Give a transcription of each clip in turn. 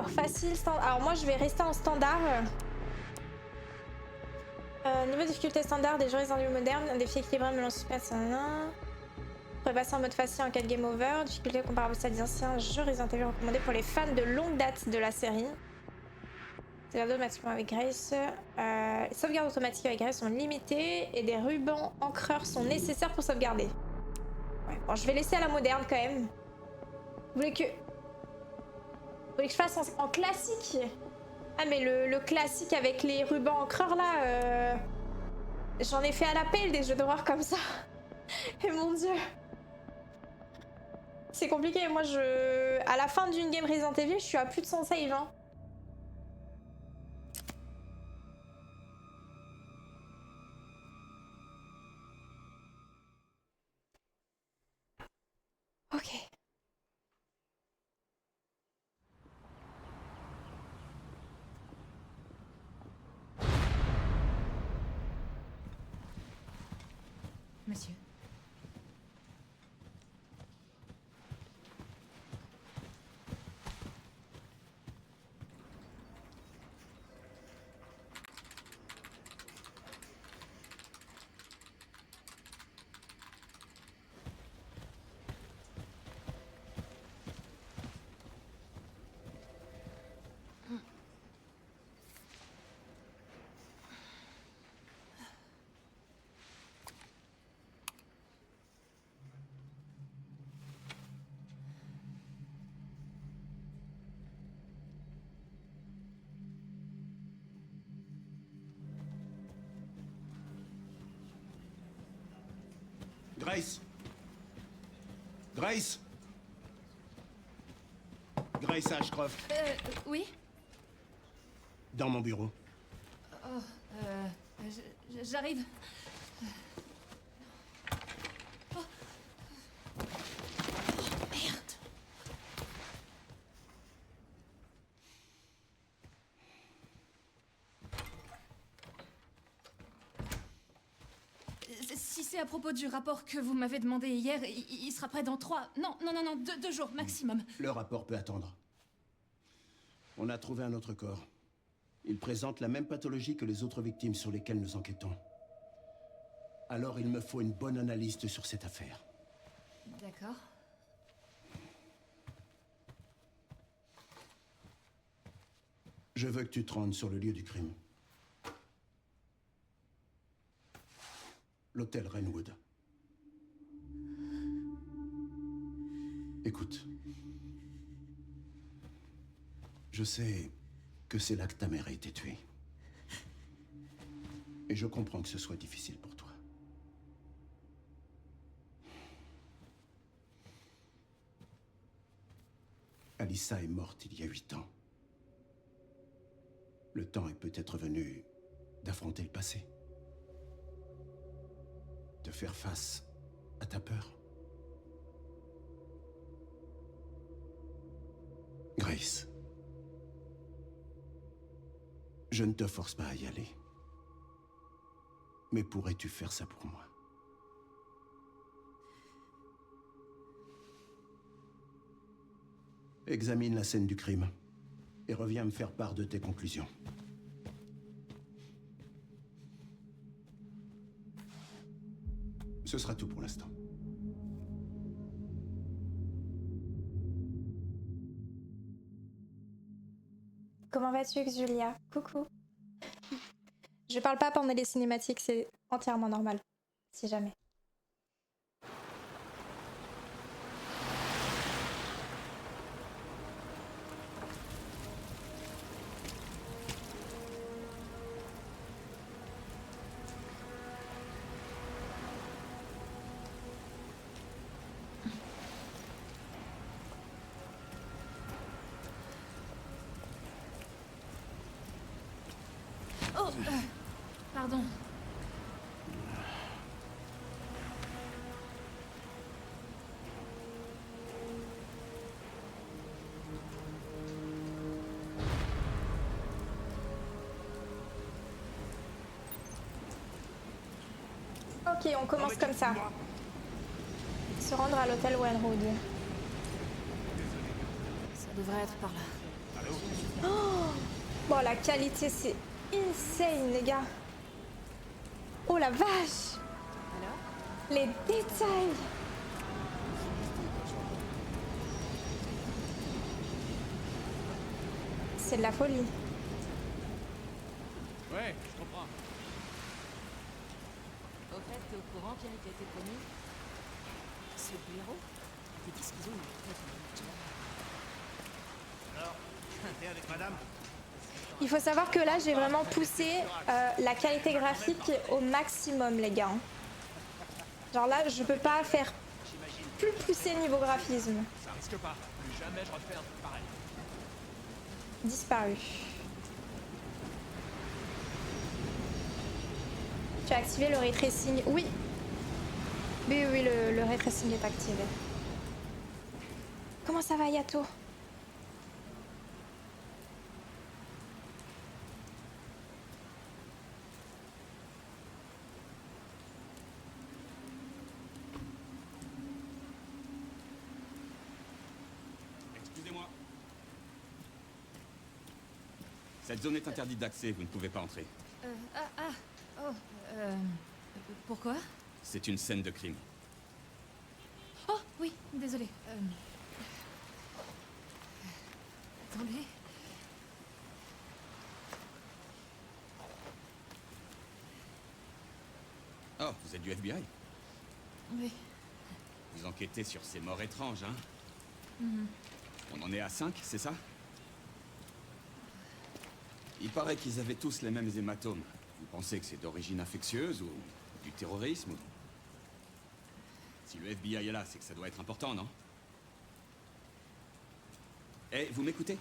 Alors, facile, standard. Alors, moi, je vais rester en standard. Niveau de difficulté standard des jeux Resident Evil modernes, un défi équilibré mêlant suspense. Vous pourrez passer en mode facile en cas de game over. Difficulté comparable à celle des anciens jeux Resident Evil recommandés pour les fans de longue date de la série. Sauvegarde automatiquement avec Grace. Les sauvegardes automatiques avec Grace sont limitées et des rubans encreurs sont nécessaires pour sauvegarder. Ouais, bon, je vais laisser à la moderne quand même. Vous voulez que je fasse en classique? Ah mais le classique avec les rubans encreurs là, j'en ai fait à la pelle des jeux d'horreur comme ça. Et mon dieu. C'est compliqué, moi à la fin d'une game Resident Evil, je suis à plus de 100 save hein. Ok. Monsieur. Grace! Grace! Grace Ashcroft. Oui? Dans mon bureau. Oh, j'arrive. Oh. Oh, merde! Si c'est à propos du rapport que vous m'avez demandé hier, il sera prêt dans 3... Non, 2 jours maximum. Le rapport peut attendre. On a trouvé un autre corps. Il présente la même pathologie que les autres victimes sur lesquelles nous enquêtons. Alors il me faut une bonne analyste sur cette affaire. D'accord. Je veux que tu te rendes sur le lieu du crime. L'hôtel Rainwood. Écoute. Je sais que c'est là que ta mère a été tuée. Et je comprends que ce soit difficile pour toi. Alyssa est morte il y a 8 ans. Le temps est peut-être venu d'affronter le passé. De faire face à ta peur. Grace. Je ne te force pas à y aller. Mais pourrais-tu faire ça pour moi? Examine la scène du crime et reviens me faire part de tes conclusions. Ce sera tout pour l'instant. Comment vas-tu, Julia? Coucou. Je parle pas pendant les cinématiques, c'est entièrement normal. Si jamais. Oh, pardon. Ok, on commence comme ça. Se rendre à l'hôtel Rainwood. Ça devrait être par là. Bon, la qualité, c'est insane, les gars. Oh la vache! Les détails! C'est de la folie. Ouais, je comprends. Au fait, t'es au courant qui a été promu? Ce blaireau? T'es qu'est-ce qu'ils ont Alors, t'es avec madame? Il faut savoir que là, j'ai vraiment poussé la qualité graphique au maximum, les gars. Genre là, je peux pas faire plus poussé niveau graphisme. Ça risque pas. Plus jamais je refais un truc pareil. Disparu. Tu as activé le ray tracing? Oui. Oui, oui, le ray tracing est activé. Comment ça va, Yato? Excusez-moi. Cette zone est interdite d'accès, vous ne pouvez pas entrer. Pourquoi? C'est une scène de crime. Oh, oui, désolé. Attendez. Oh, vous êtes du FBI? Oui. Vous enquêtez sur ces morts étranges, hein? On en est à 5, c'est ça? Il paraît qu'ils avaient tous les mêmes hématomes. Vous pensez que c'est d'origine infectieuse ou du terrorisme ou... Si le FBI est là, c'est que ça doit être important, non? Eh, vous m'écoutez?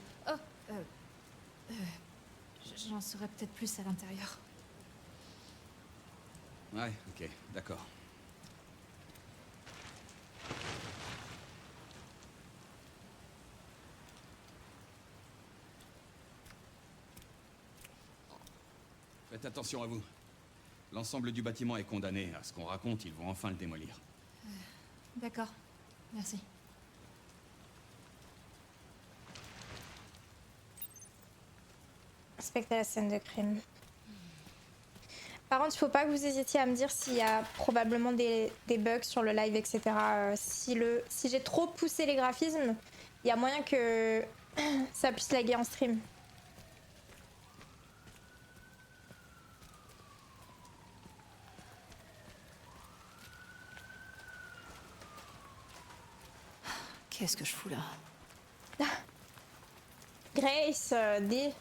J'en saurais peut-être plus à l'intérieur. Ouais, ok, d'accord. Faites attention à vous. L'ensemble du bâtiment est condamné. À ce qu'on raconte, ils vont enfin le démolir. D'accord. Merci. Inspecter la scène de crime. Par contre, il faut pas que vous hésitiez à me dire s'il y a probablement des bugs sur le live, etc. Si j'ai trop poussé les graphismes, il y a moyen que ça puisse laguer en stream. Qu'est-ce que je fous là? Grace, D.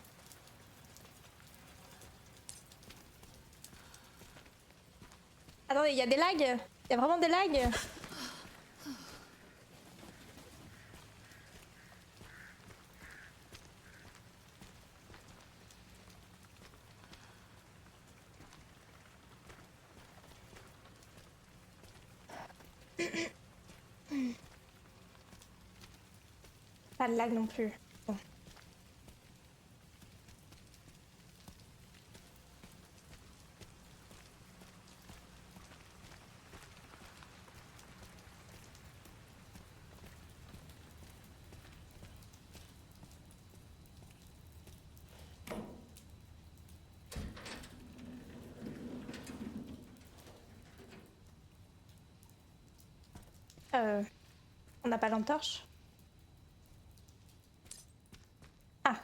Attendez, il y a des lags? Il y a vraiment des lags? Pas de lag non plus. Bon. On n'a pas l'entorche? Ah.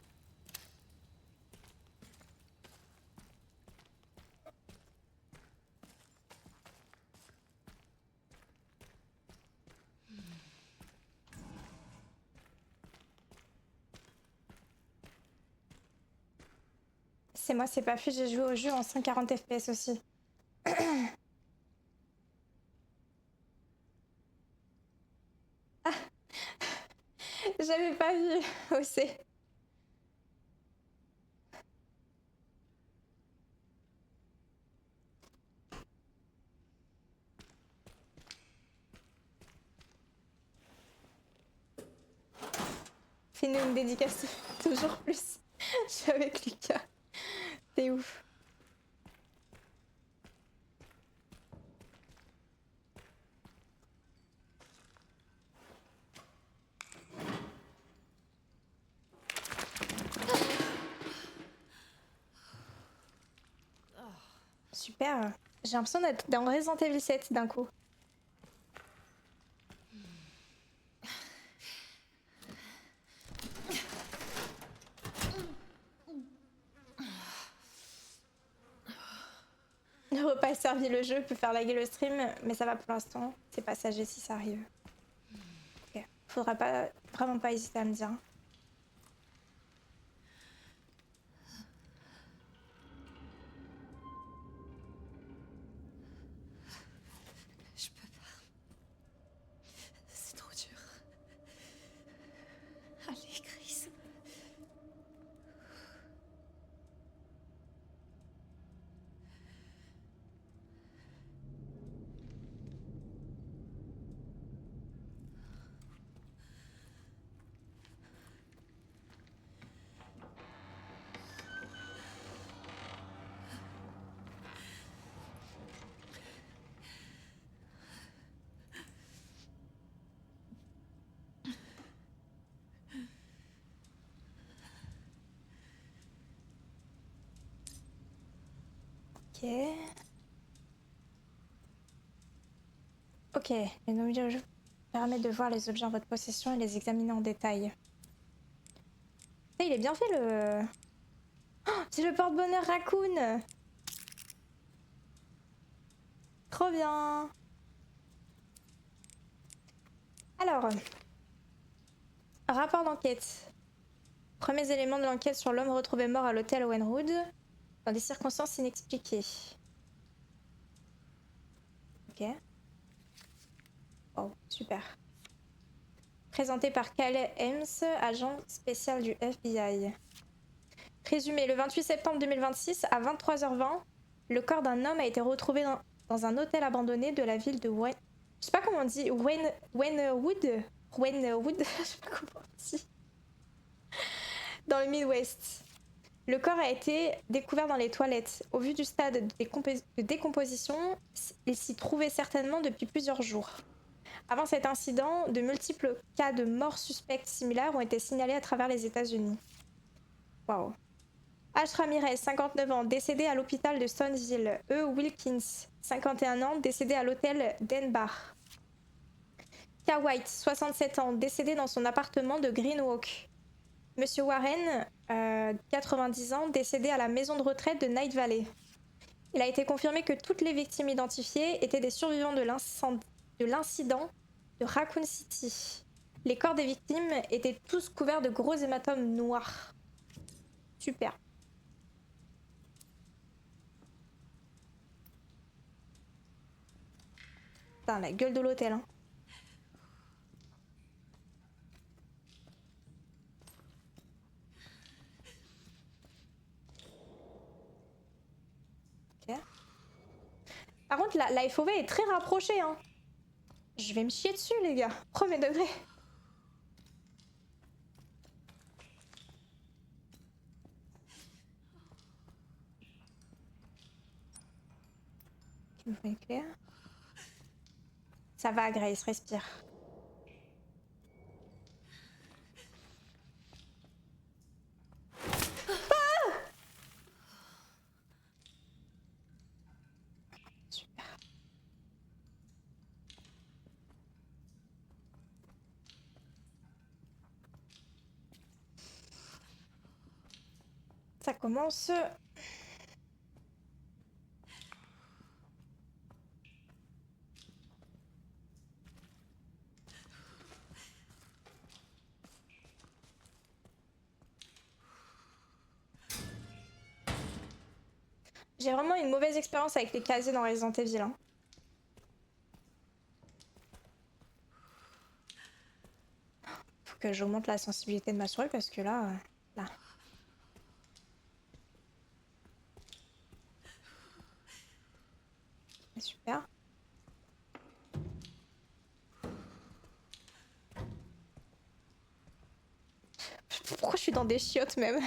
C'est moi, c'est pas fait, j'ai joué au jeu en 140 FPS aussi. Ah. J'avais pas vu aussi. Fais-nous une dédicace toujours plus. Je suis avec Lucas. C'est ouf. Super. J'ai l'impression d'être dans Resident Evil 7 d'un coup. Le repas est servi, le jeu peut faire laguer le stream, mais ça va pour l'instant. C'est passager si ça arrive. Ok. Faudra pas, vraiment pas hésiter à me dire. Je peux pas. C'est trop dur. Allez, Chris. Ok. Ok, le nouveau jeu permet de voir les objets en votre possession et les examiner en détail. Il est bien fait le... Oh, c'est le porte-bonheur Raccoon. Trop bien. Alors, rapport d'enquête. Premiers éléments de l'enquête sur l'homme retrouvé mort à l'hôtel Owenwood dans des circonstances inexpliquées. Ok. Oh, super. Présenté par Calais Ames, agent spécial du FBI. Résumé, le 28 septembre 2026, à 23h20, le corps d'un homme a été retrouvé dans un hôtel abandonné de la ville de Wayne... Je sais pas comment on dit, Waynewood, je sais pas comment on dit. Dans le Midwest. Le corps a été découvert dans les toilettes. Au vu du stade de décomposition, il s'y trouvait certainement depuis plusieurs jours. Avant cet incident, de multiples cas de morts suspectes similaires ont été signalés à travers les États-Unis. Waouh. H. Ramirez, 59 ans, décédé à l'hôpital de Stoneville. E. Wilkins, 51 ans, décédé à l'hôtel Denbach. K. White, 67 ans, décédé dans son appartement de Greenwalk. Monsieur Warren, 90 ans, décédé à la maison de retraite de Night Valley. Il a été confirmé que toutes les victimes identifiées étaient des survivants de l'incident de Raccoon City. Les corps des victimes étaient tous couverts de gros hématomes noirs. Super. Putain, la gueule de l'hôtel, hein. Ok. Par contre, la FOV est très rapprochée, hein. Je vais me chier dessus, les gars. Premier degré. Il me faut éclair. Ça va, Grace, respire. Ah! Super. Ça commence. J'ai vraiment une mauvaise expérience avec les casiers dans Resident Evil, hein. Faut que j'augmente la sensibilité de ma souris parce que là... là. Super. Pourquoi je suis dans des chiottes même?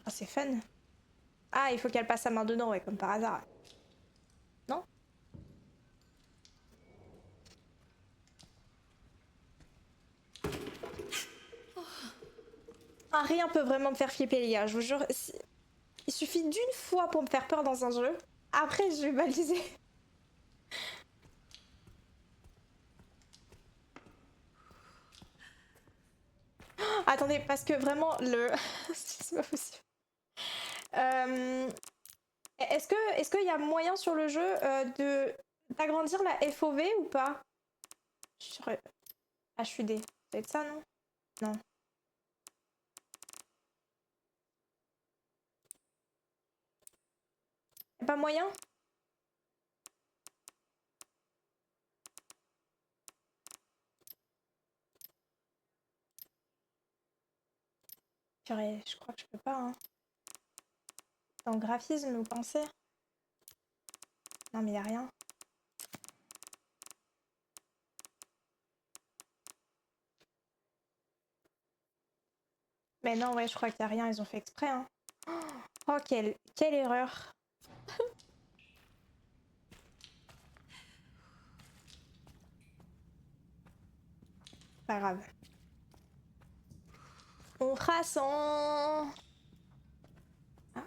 Oh, c'est fun. Ah, il faut qu'elle passe sa main dedans, ouais, comme par hasard. Non? Un rien peut vraiment me faire flipper, les gars. Je vous jure, il suffit d'une fois pour me faire peur dans un jeu. Après, je vais baliser. Oh, attendez, parce que vraiment, le... c'est pas possible. Est-ce qu'il y a moyen sur le jeu d'agrandir la FOV ou pas? Sur HUD. Ça doit être ça, non? Non. Y'a pas moyen? Purée, je crois que je peux pas, hein. Dans le graphisme, vous pensez? Non, mais y'a rien. Mais non, ouais, je crois qu'il y a rien, ils ont fait exprès, hein. Oh, quelle erreur. Pas grave. On fera sans... Ah.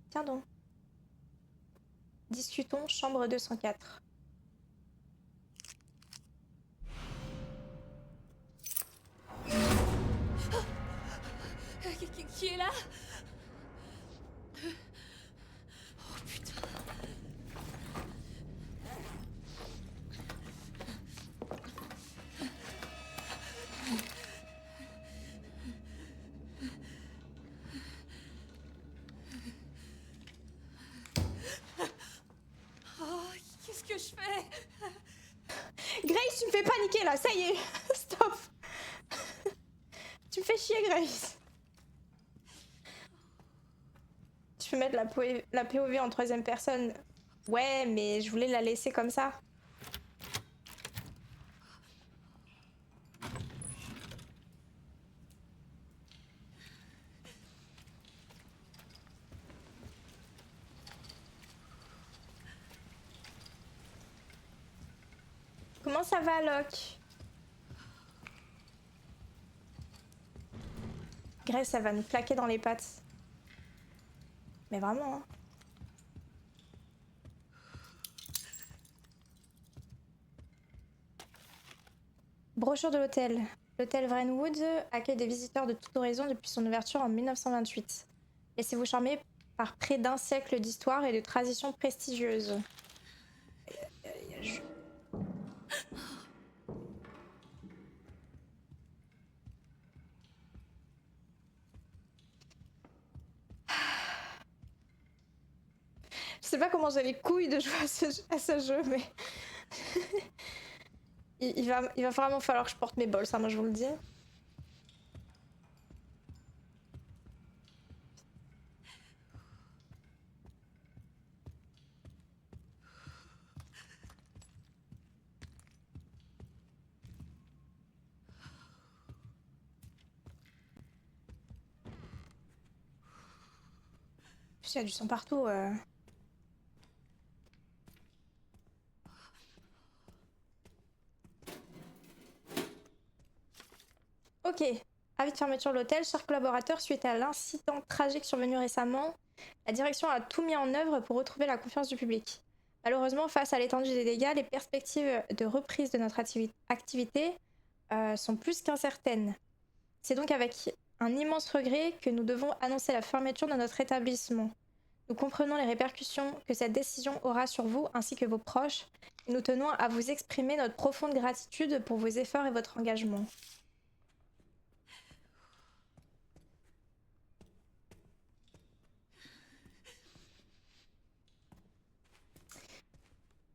Tiens donc. Discutons, chambre 204. Qui est là? Oh putain. Oh, qu'est-ce que je fais? Grace, tu me fais paniquer là, ça y est. Stop. Tu me fais chier, Grace. Tu peux mettre la POV en troisième personne. Ouais, mais je voulais la laisser comme ça. Comment ça va, Locke? Grace, ça va nous claquer dans les pattes. Mais vraiment, hein. Brochure de l'hôtel. L'hôtel Wrenwood accueille des visiteurs de toute horizon depuis son ouverture en 1928. Laissez-vous charmer par près d'un siècle d'histoire et de traditions prestigieuses. Je sais pas comment j'ai les couilles de jouer à ce jeu, mais... il va vraiment falloir que je porte mes bols, ça, moi je vous le dis. Il y a du sang partout. Ok. Avis de fermeture de l'hôtel. Chers collaborateurs, suite à l'incident tragique survenu récemment, la direction a tout mis en œuvre pour retrouver la confiance du public. Malheureusement, face à l'étendue des dégâts, les perspectives de reprise de notre activité sont plus qu'incertaines. C'est donc avec un immense regret que nous devons annoncer la fermeture de notre établissement. Nous comprenons les répercussions que cette décision aura sur vous ainsi que vos proches, et nous tenons à vous exprimer notre profonde gratitude pour vos efforts et votre engagement.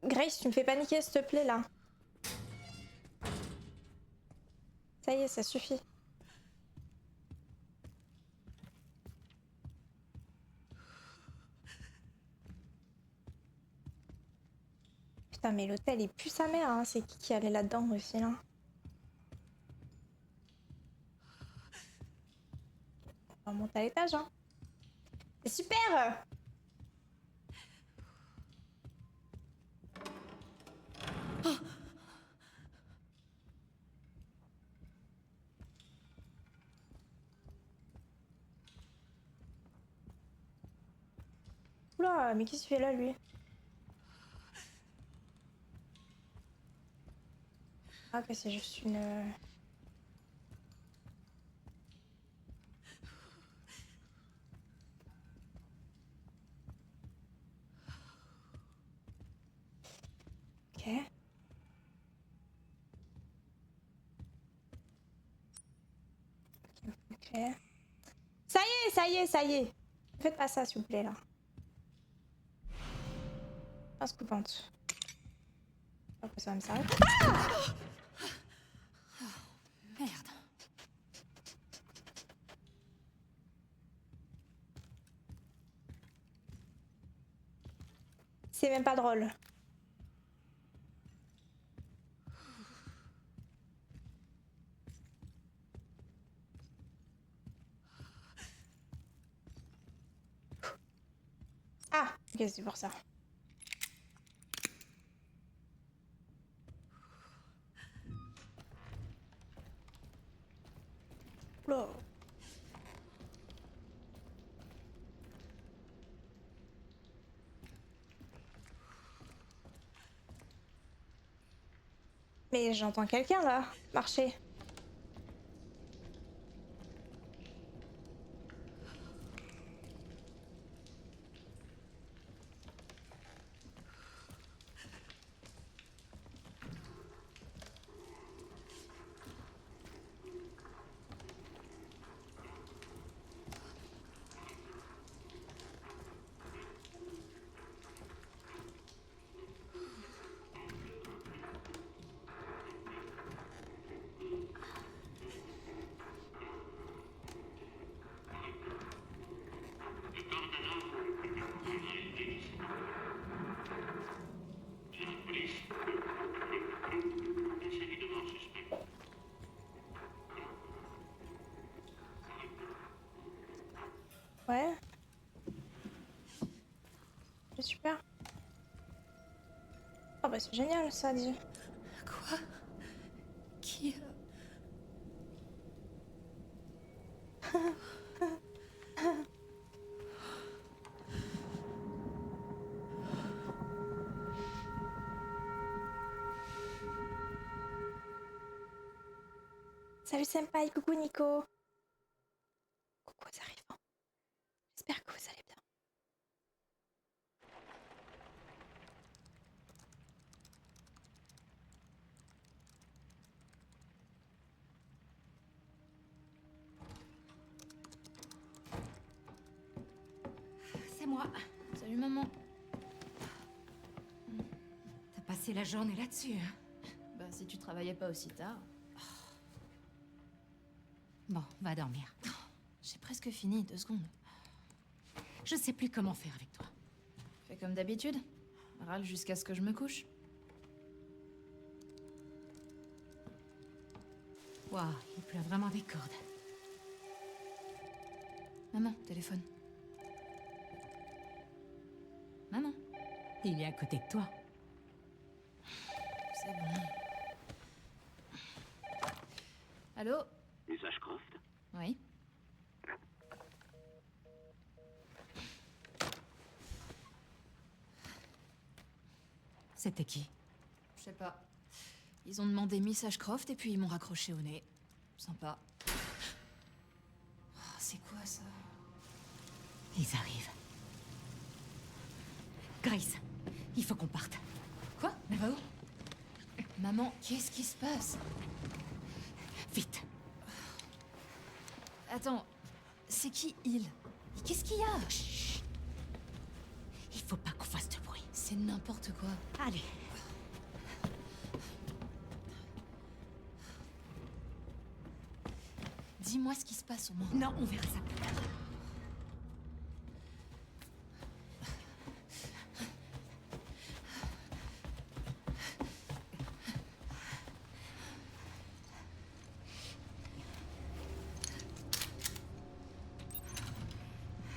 Grace, tu me fais paniquer, s'il te plaît, là. Ça y est, ça suffit. Putain, mais l'hôtel, il pue sa mère, hein. C'est qui allait là-dedans aussi, là? On monte à l'étage, hein. C'est super! Oula, mais qu'est-ce qu'il fait là, lui? Ah, ok, c'est juste une... Ok. Ok. Ça y est, ça y est, ça y est. Faites pas ça, s'il vous plaît, là. Pince coupante. Après, ça va me servir. Merde. C'est même pas drôle. Ah, ok, c'est pour ça. Oula. Mais j'entends quelqu'un là, marcher. Ouais. C'est super. Oh bah c'est génial ça, dis. Quoi? Qui... Salut Senpai, coucou Nico. Coucou aux arrivants. J'espère que vous allez bien. C'est moi. Salut maman. T'as passé la journée là-dessus, hein? Bah si tu travaillais pas aussi tard. Bon, va dormir. J'ai presque fini, 2 secondes. Je sais plus comment faire avec toi. Fais comme d'habitude. Râle jusqu'à ce que je me couche. Waouh, il pleut vraiment des cordes. Maman, téléphone. Maman. Il est à côté de toi. C'est bon. Allô? Les Ashcroft? Oui. C'était qui? Je sais pas. Ils ont demandé Miss Ashcroft et puis ils m'ont raccroché au nez. Sympa. Oh, c'est quoi ça? Ils arrivent. Grace, il faut qu'on parte. Quoi? Elle va où? Maman, qu'est-ce qui se passe? Vite. Attends, c'est qui il? Qu'est-ce qu'il y a? Chut. Il faut pas qu'on fasse de bruit. C'est n'importe quoi. Allez. Dis-moi ce qui se passe au moins. Non, on verra ça plus tard.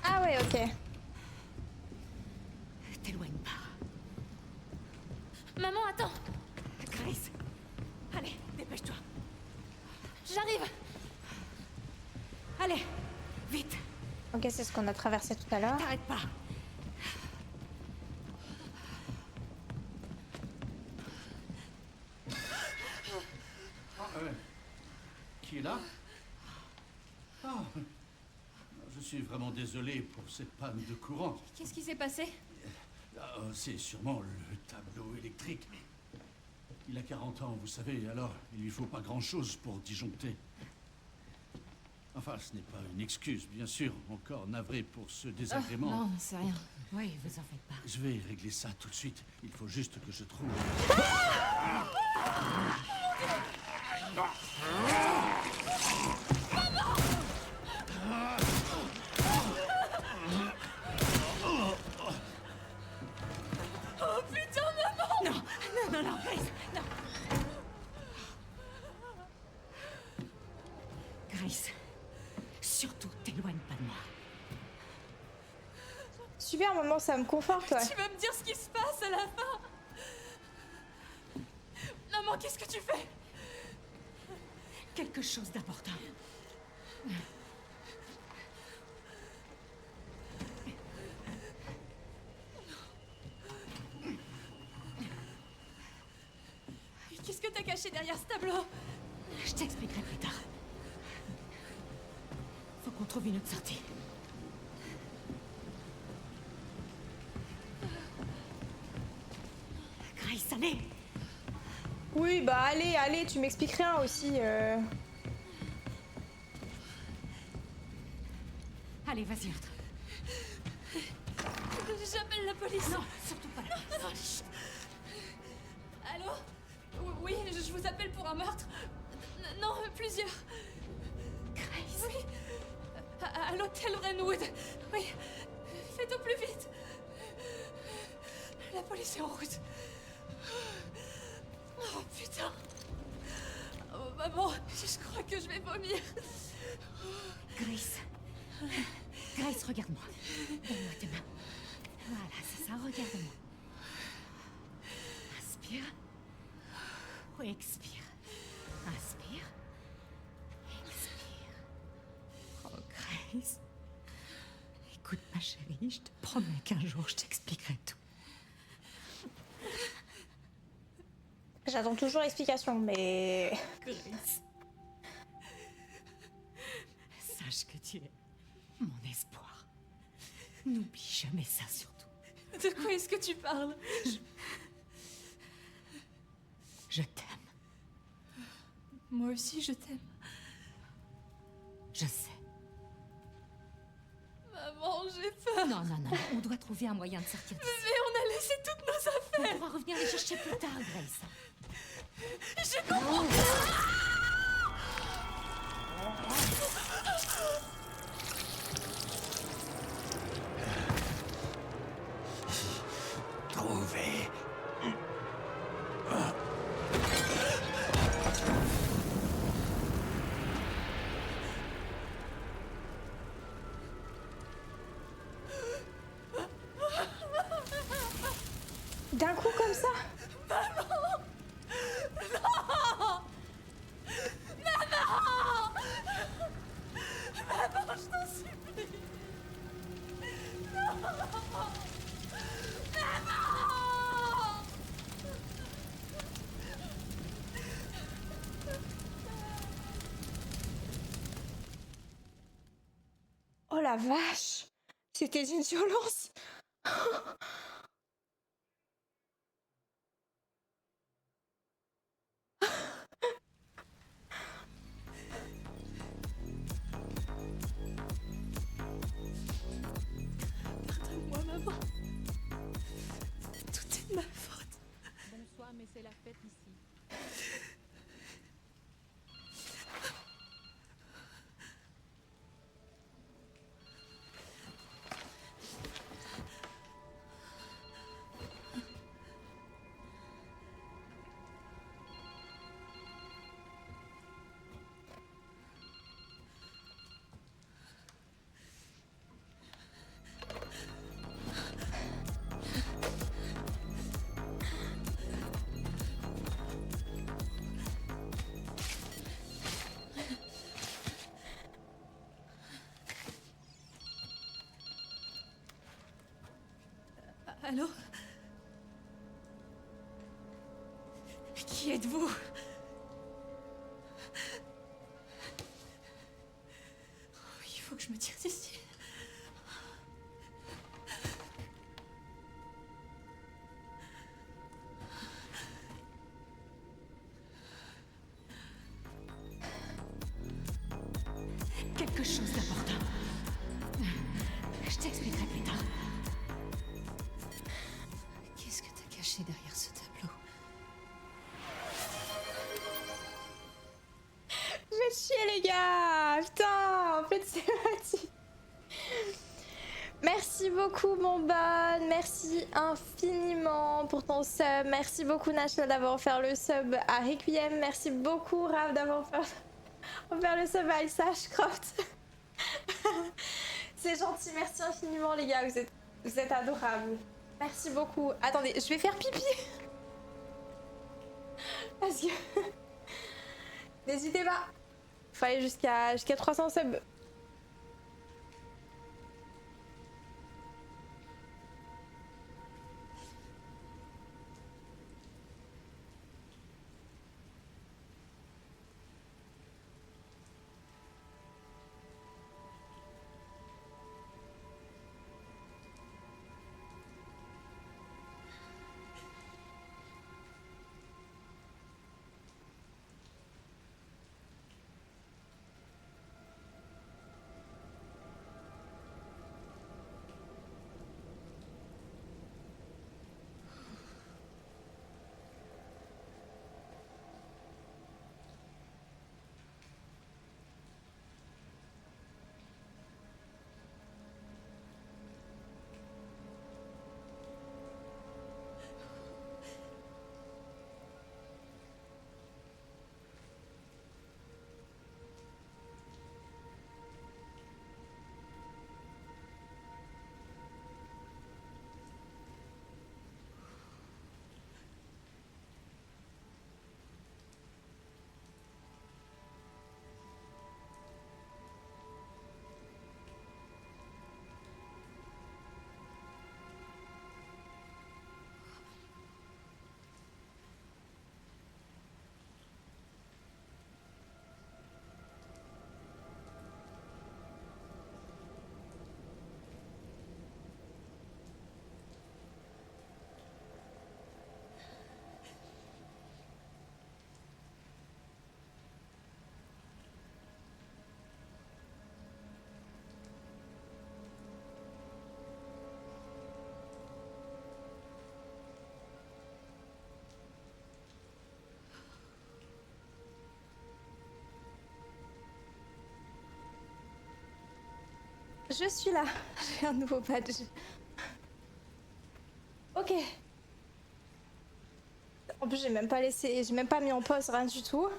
Ah ouais, ok. T'éloigne pas. Maman, attends! Grace. Allez, dépêche-toi. J'arrive! Allez, vite. Ok, c'est ce qu'on a traversé tout à l'heure. T'arrêtes pas. là? Ah, je suis vraiment désolé pour cette panne de courant. Qu'est-ce qui s'est passé? C'est sûrement le tableau électrique. Il a 40 ans, vous savez, alors il lui faut pas grand-chose pour disjoncter. Enfin, ce n'est pas une excuse, bien sûr. Encore navré pour ce désagrément. Non, c'est rien. Oui, vous en faites pas. Je vais régler ça tout de suite. Il faut juste que je trouve... Oh putain, maman! Non, non, non, non, Grace, non. Grace, surtout t'éloigne pas de moi. Super moment, ça me conforte, ouais. Tu vas me dire ce qui se passe à la fin? Maman, qu'est-ce que tu fais? Quelque chose d'important. Qu'est-ce que t'as caché derrière ce tableau? Je t'expliquerai plus tard. Faut qu'on trouve une autre sortie. Grace, allez! Oui, bah allez, allez, tu m'expliques rien aussi. Allez, vas-y, entre. J'appelle la police. Non, surtout pas là. Non, chut. Allô? Oui, je vous appelle pour un meurtre. Non, plusieurs. Grace. Oui. À l'hôtel Wrenwood. Oui. Faites au plus vite. La police est en route. Oh putain. Oh maman, je crois que je vais vomir. Grace. Grace, regarde-moi. Donne-moi tes mains. Voilà, c'est ça, regarde-moi. Inspire. Oui, expire. Inspire. Expire. Oh, Grace. Écoute, ma chérie, je te promets qu'un jour, je t'expliquerai tout. J'attends toujours l'explication, mais... Grace. Sache que tu es mon espoir. N'oublie jamais ça, surtout. De quoi est-ce que tu parles? Je t'aime. Moi aussi, je t'aime. Je sais. Maman, j'ai peur. Non, non, non, on doit trouver un moyen de sortir d'ici. Mais on a laissé toutes nos affaires. On pourra revenir les chercher plus tard, Grace. Je comprends. Trouvé. D'un coup comme ça? Maman, je t'en supplie. Non. Maman. Oh la vache! C'était une violence! Pardonne-moi, maman. Tout est de ma faute. Bonsoir, mais c'est la fête ici. Allô? Qui êtes-vous? faut que je me tire d'ici. Quelque chose d'important. Je t'expliquerai plus tard. Qu'est-ce que t'as caché derrière ce tableau? Je vais chier les gars. Putain, en fait c'est parti. Merci beaucoup mon bon, merci infiniment pour ton sub. Merci beaucoup Nashla d'avoir offert le sub à Requiem. Merci beaucoup Rav d'avoir offert le sub à Elsa Ashcroft. C'est gentil, merci infiniment les gars, vous êtes adorables. Merci beaucoup. Attendez, je vais faire pipi. Parce que... N'hésitez pas. Faut aller jusqu'à 300 subs. Je suis là. J'ai un nouveau badge. Ok. En plus, j'ai même pas laissé, j'ai même pas mis en pause, rien du tout.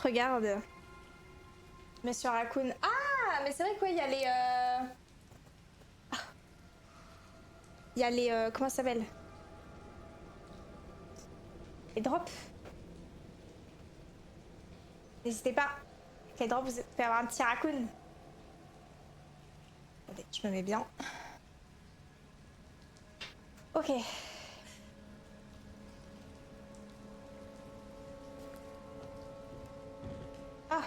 Regarde. Monsieur Raccoon. Ah, mais c'est vrai quoi, il y a les... Il y a les... comment ça s'appelle? Les drops. N'hésitez pas. Les drops, vous pouvez avoir un petit raccoon. Attendez, je me mets bien. Ok. Ah.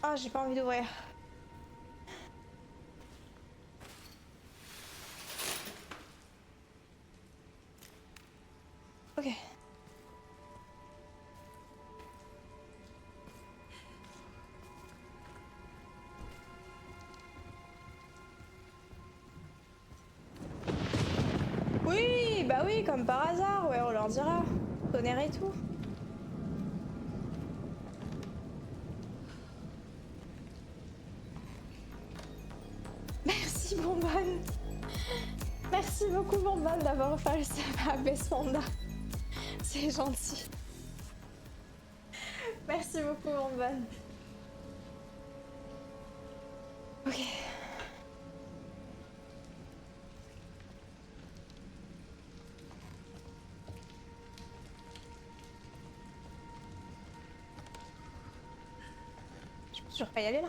Oh, j'ai pas envie d'ouvrir. Ok. Oui, bah oui, comme par hasard, ouais, on leur dira. Tonnerre et tout. Merci Bonbonne. Merci beaucoup Bonbonne d'avoir offert le sub à Best Panda. C'est gentil. Merci beaucoup Bonbonne. Ok. Je peux toujours pas y aller là.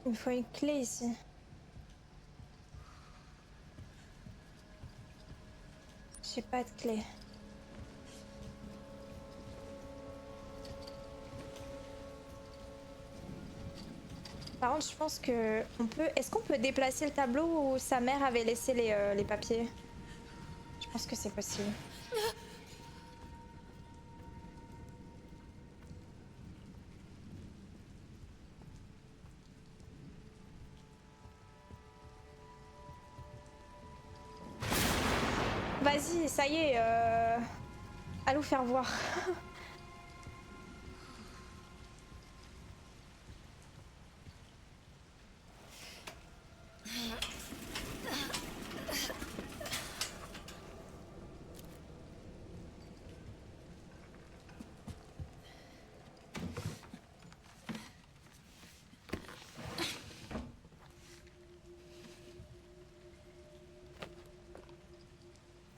Il me faut une clé ici. J'ai pas de clé. Par contre, je pense que on peut. Est-ce qu'on peut déplacer le tableau où sa mère avait laissé les papiers? Je pense que c'est possible. Vas-y, ça y est. Allons faire voir.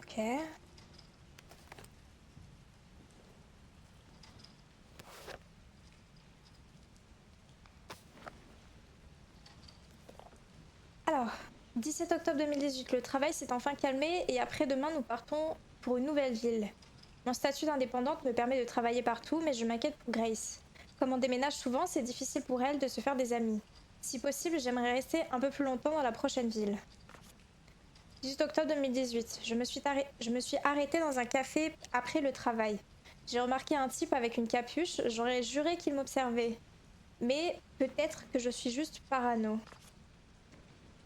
Ok. Alors, 17 octobre 2018, le travail s'est enfin calmé et après-demain, nous partons pour une nouvelle ville. Mon statut d'indépendante me permet de travailler partout, mais je m'inquiète pour Grace. Comme on déménage souvent, c'est difficile pour elle de se faire des amis. Si possible, j'aimerais rester un peu plus longtemps dans la prochaine ville. 18 octobre 2018, je me suis arrêtée dans un café après le travail. J'ai remarqué un type avec une capuche, j'aurais juré qu'il m'observait. Mais peut-être que je suis juste parano.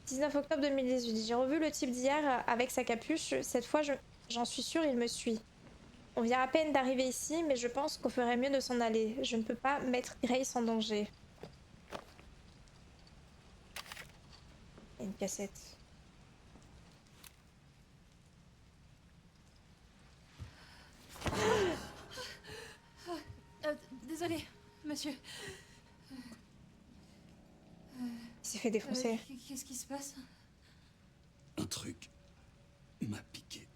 19 octobre 2018, j'ai revu le type d'hier avec sa capuche. Cette fois, j'en suis sûre, il me suit. On vient à peine d'arriver ici, mais je pense qu'on ferait mieux de s'en aller. Je ne peux pas mettre Grace en danger. Et une cassette. Désolé, monsieur. Il s'est fait défoncer. Qu'est-ce qui se passe? Un truc m'a piqué.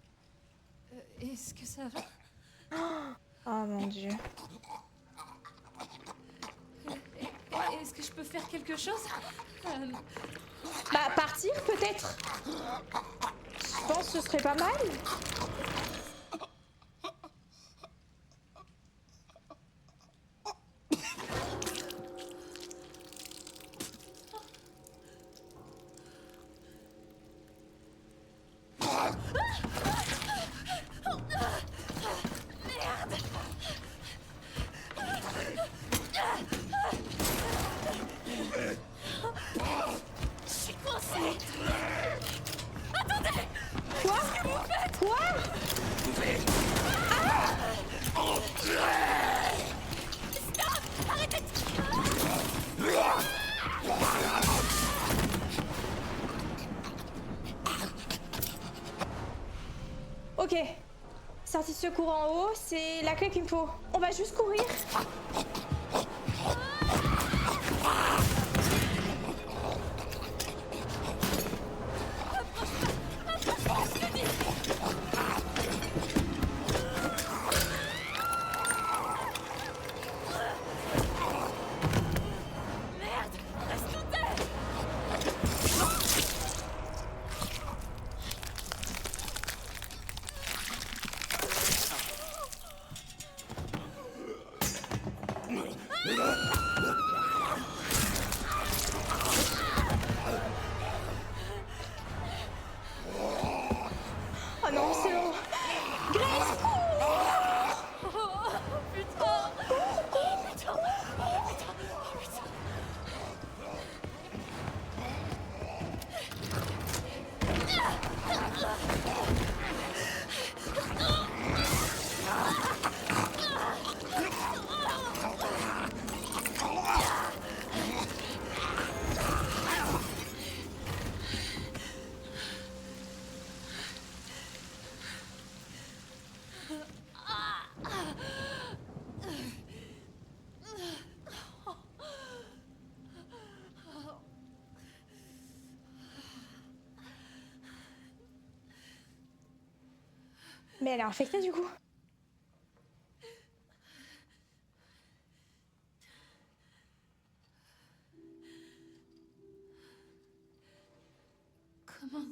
Est-ce que ça va? Oh mon dieu. Est-ce que je peux faire quelque chose? Bah, partir peut-être? Je pense que ce serait pas mal. Ok. Sortie de secours en haut, c'est la clé qu'il me faut. On va juste courir. Oh non, c'est long. Grace, mais elle est infectée du coup. Comment...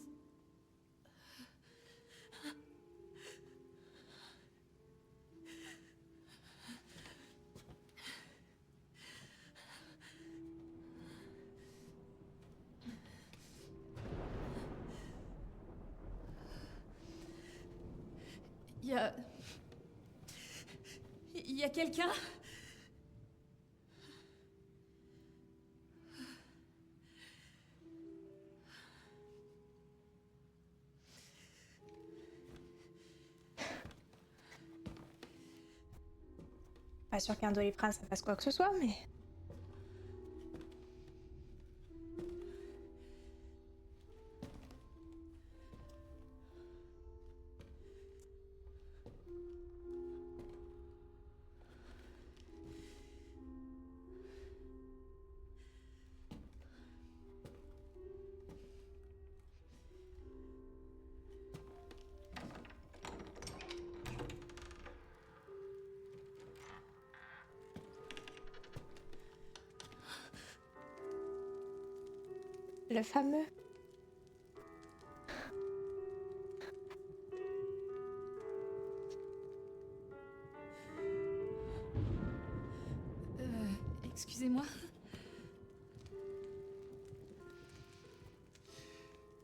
Il y a quelqu'un? Pas sûr qu'un Doliprane ça fasse quoi que ce soit, mais... Le fameux. Excusez-moi.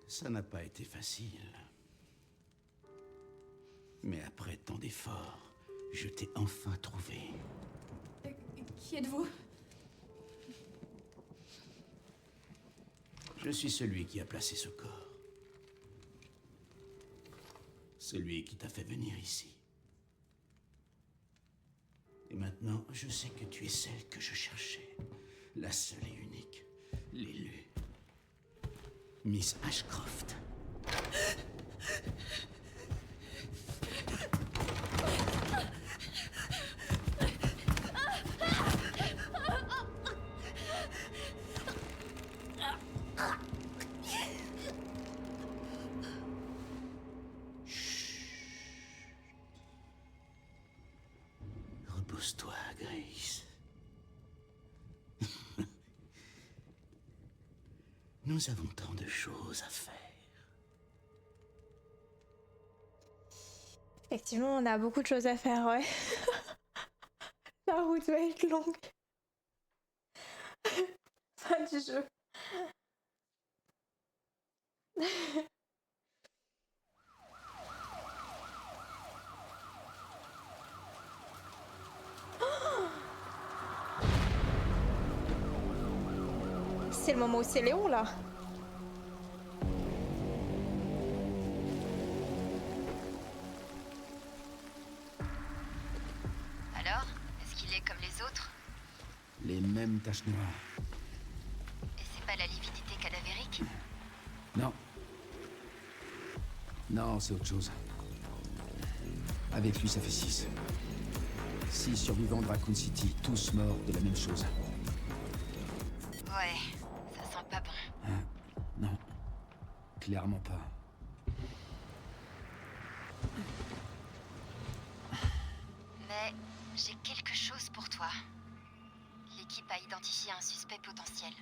Ça n'a pas été facile. Mais après tant d'efforts, je t'ai enfin trouvé. Qui êtes-vous? Je suis celui qui a placé ce corps. Celui qui t'a fait venir ici. Et maintenant, je sais que tu es celle que je cherchais. La seule et unique. L'élue. Miss Ashcroft. Repose-toi, Grace. Nous avons tant de choses à faire. Effectivement, on a beaucoup de choses à faire, ouais. La route va être longue. Fin du jeu. C'est le moment où c'est Léon là. Alors, est-ce qu'il est comme les autres? Les mêmes taches noires. Et c'est pas la lividité cadavérique? Non. Non, c'est autre chose. Avec lui, ça fait 6. 6 survivants de Raccoon City, tous morts de la même chose. Ouais, ça sent pas bon. Hein? Non. Clairement pas. Mais j'ai quelque chose pour toi. L'équipe a identifié un suspect potentiel.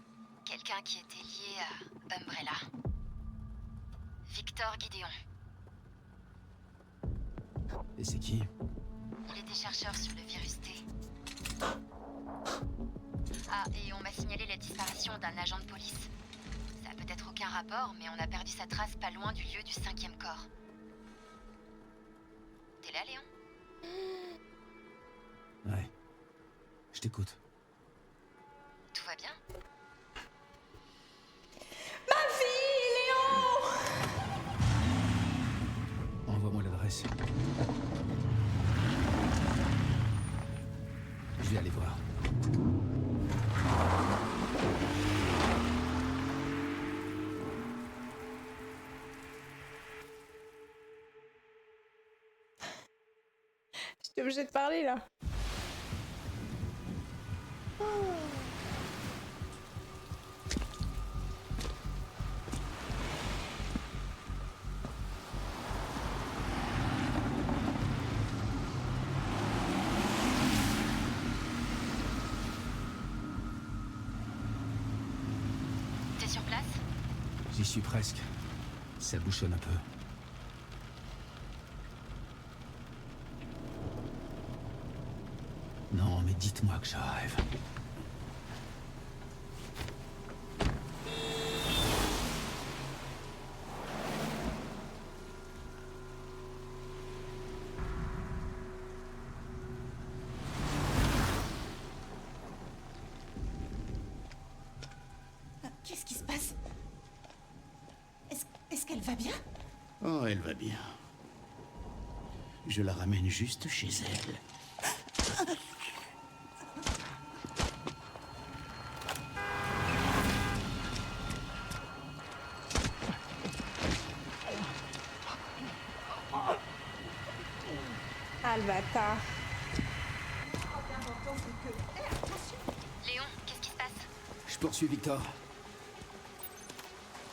Quelqu'un qui était lié à Umbrella. Victor Gideon. Et c'est qui? Il était chercheur sur le virus T. Ah, et on m'a signalé la disparition d'un agent de police. Ça a peut-être aucun rapport, mais on a perdu sa trace pas loin du lieu du 5e corps. T'es là, Léon? Ouais. Je t'écoute. Tout va bien? Ma fille, Léon! Envoie-moi l'adresse. Je vais aller voir. J'étais obligée de parler là. T'es sur place? J'y suis presque. Ça bouchonne un peu. Non, mais dites-moi que je rêve. Qu'est-ce qui se passe? Est-ce qu'elle va bien? Oh, elle va bien. Je la ramène juste chez elle. Ah, le bâtard. Léon, qu'est-ce qui se passe? Je poursuis Victor.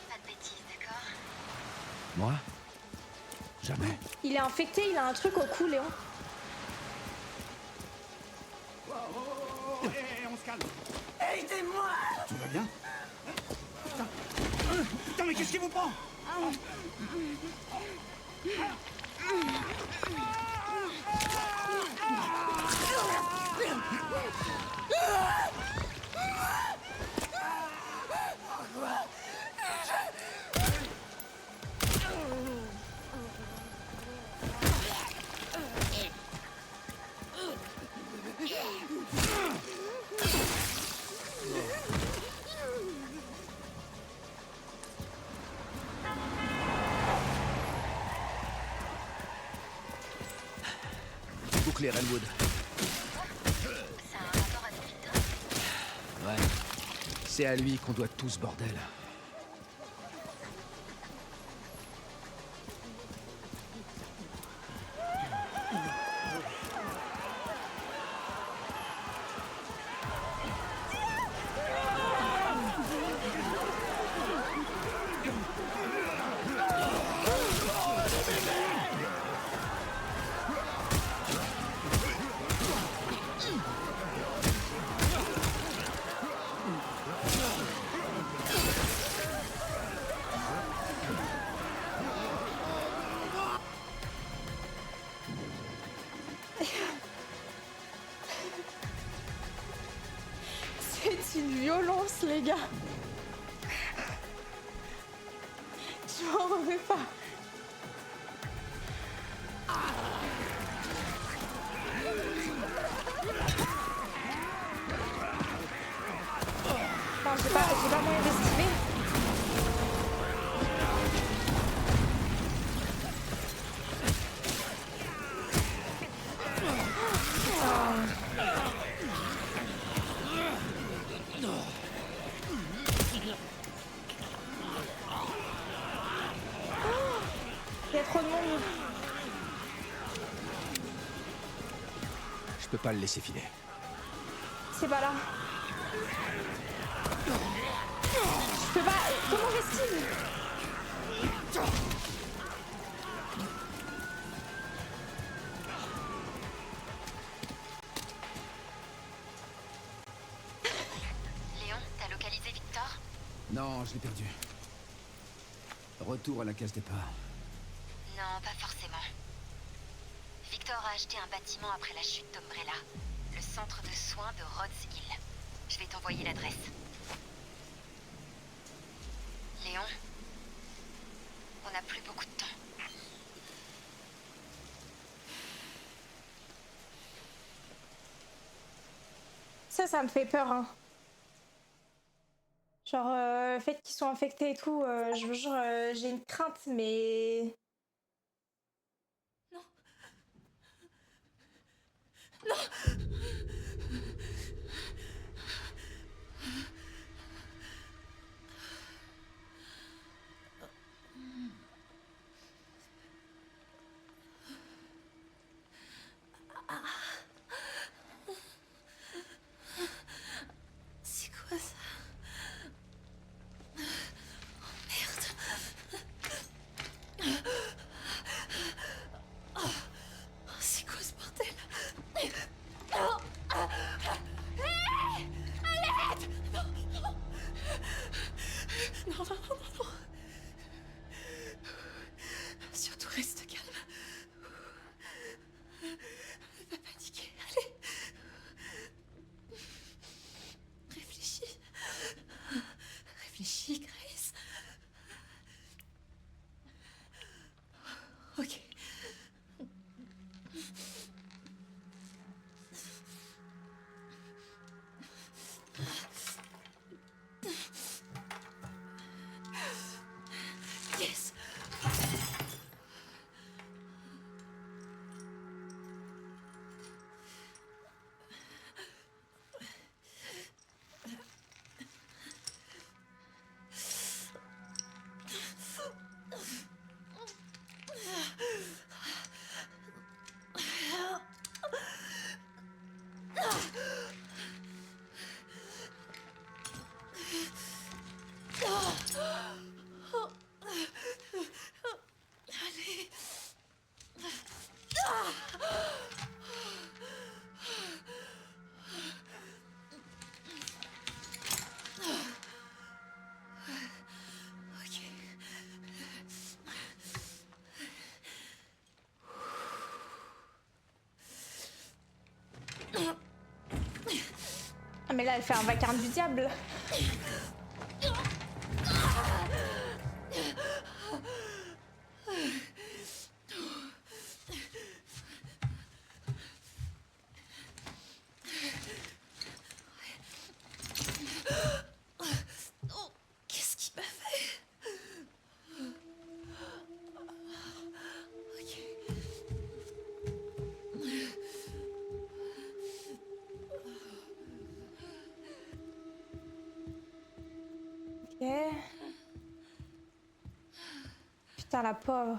Pas de bêtises, d'accord? Moi? Jamais. Il est infecté, il a un truc au cou, Léon. On se calme. Aidez-moi! Tout va bien? Putain, mais qu'est-ce qui vous prend? Boucler Elwood. Ça a un rapport avec Victor? Ouais. C'est à lui qu'on doit tout ce bordel. C'est une violence, les gars. Je m'en remets pas. Non, j'ai pas moyen d'estimer. Il y a trop de monde. Je peux pas le laisser filer. C'est pas là. Je peux pas. Comment j'estime? Léon, t'as localisé Victor? Non, je l'ai perdu. Retour à la case départ. Non, pas forcément. Victor a acheté un bâtiment après la chute d'Umbrella. Le centre de soins de Rhodes Hill. Je vais t'envoyer l'adresse. Léon, on n'a plus beaucoup de temps. Ça me fait peur, hein. Genre, le fait qu'ils soient infectés et tout, je vous jure, j'ai une crainte, mais... Non. Non. C'est quoi ça? C'est quoi ce bordel? Hey! À l'aide! Non, non, non, non, non, non. là, elle fait un vacarme du diable. Oh, qu'est-ce qu'il m'a fait? Ok. Ok. Putain, la pauvre.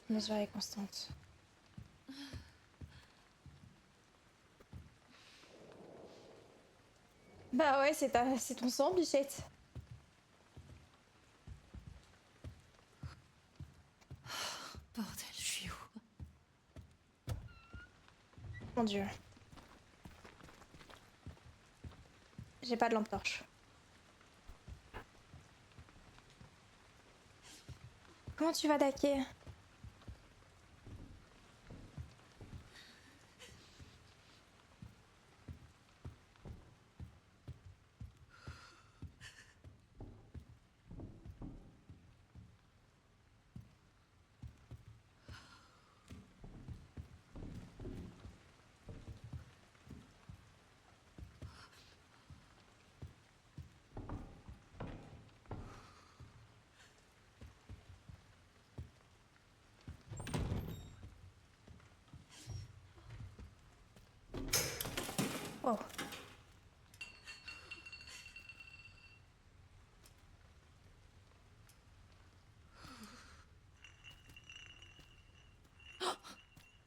Mesure est constante. Bah ouais, c'est ton sang, bichette. Bordel, je suis où? Mon Dieu. J'ai pas de lampe torche. Comment tu vas, Daké? Oh.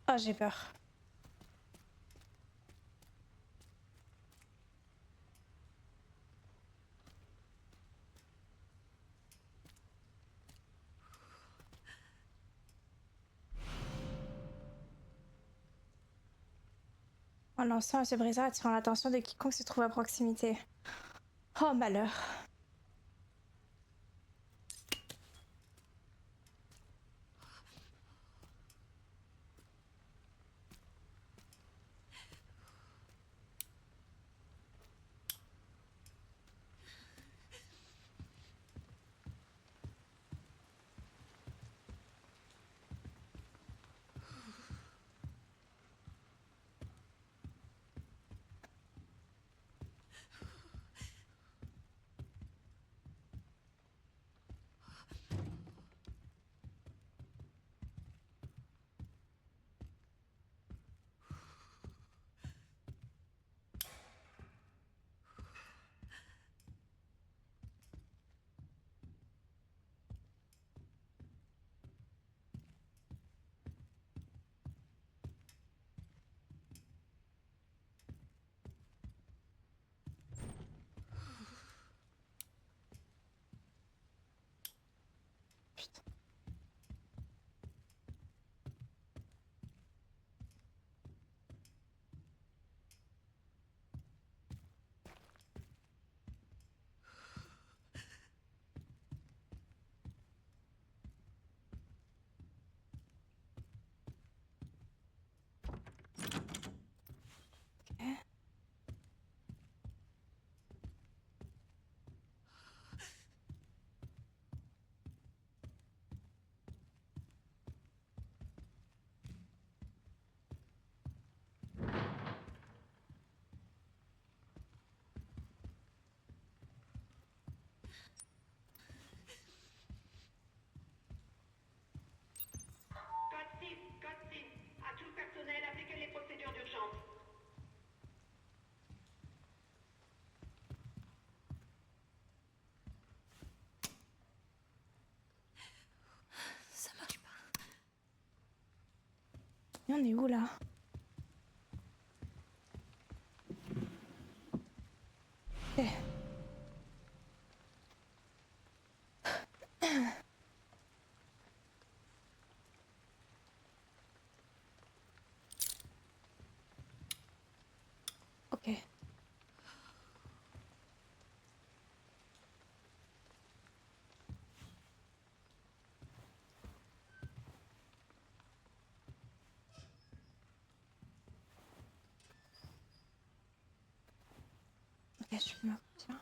Oh, j'ai peur. En lançant ce briseur attirant l'attention de quiconque se trouve à proximité. Oh, malheur. Putain. Ok. Code 6, à tout le personnel, appliquez les procédures d'urgence. Ça marche pas. Et on est où là? Ok. Ok. Ok, je me retiens.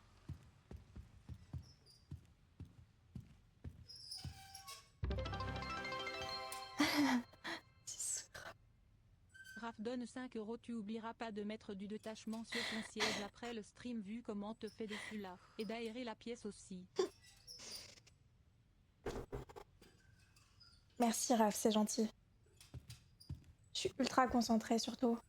Raph donne 5 €, tu oublieras pas de mettre du détachement sur ton siège après le stream vu comment te fait dessus là. Et d'aérer la pièce aussi. Merci Raph, c'est gentil. Je suis ultra concentrée surtout.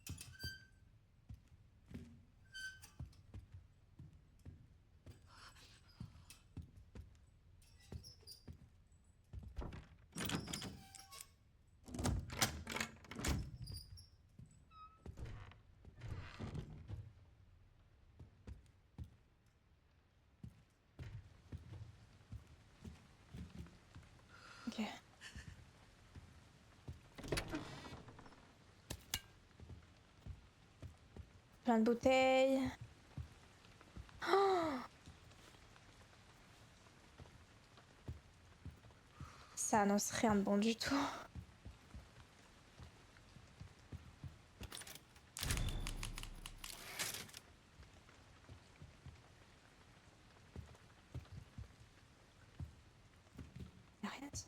Ok. Plein de bouteilles. Oh, ça annonce rien de bon du tout. Y'a rien dit.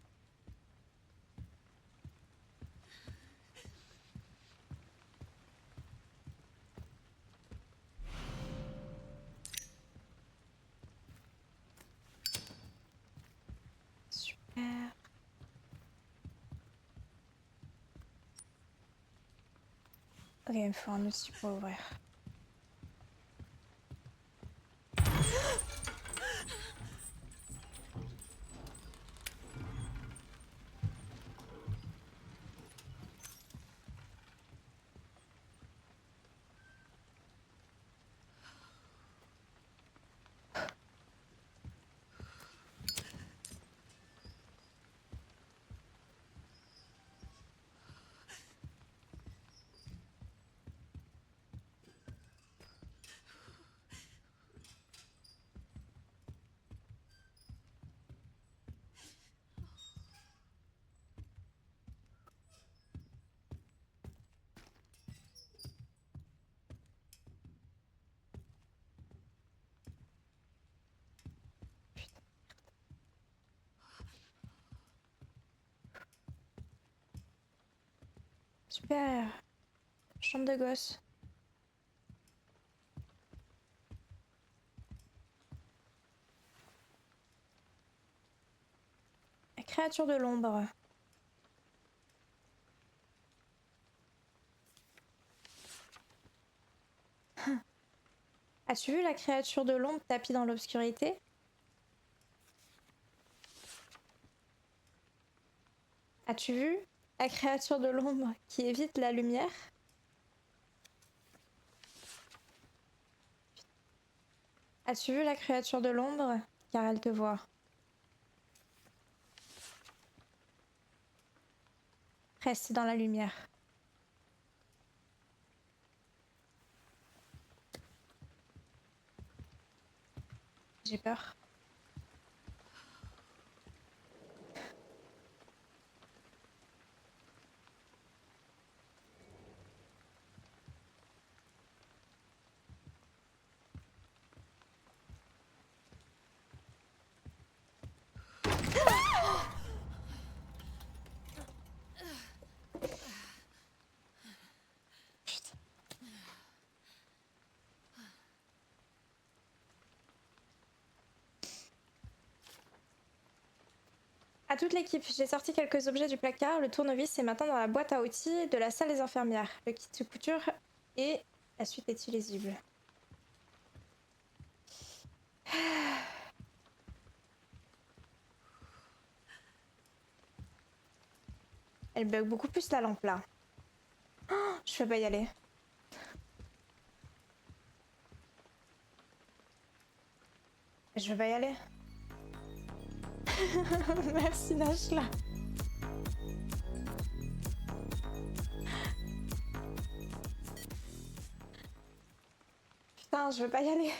Super. Ok, il me faut un outil pour ouvrir. Super. Chambre de gosse. La créature de l'ombre. As-tu vu la créature de l'ombre tapie dans l'obscurité? As-tu vu la créature de l'ombre qui évite la lumière? As-tu vu la créature de l'ombre? Car elle te voit. Reste dans la lumière. J'ai peur. À toute l'équipe, j'ai sorti quelques objets du placard. Le tournevis est maintenant dans la boîte à outils de la salle des infirmières. Le kit de couture et la suite est illisible. Elle bug beaucoup plus la lampe là. Oh, je peux pas y aller. Je veux pas y aller. Merci Nashla. Putain, je veux pas y aller.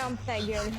Ferme ta gueule.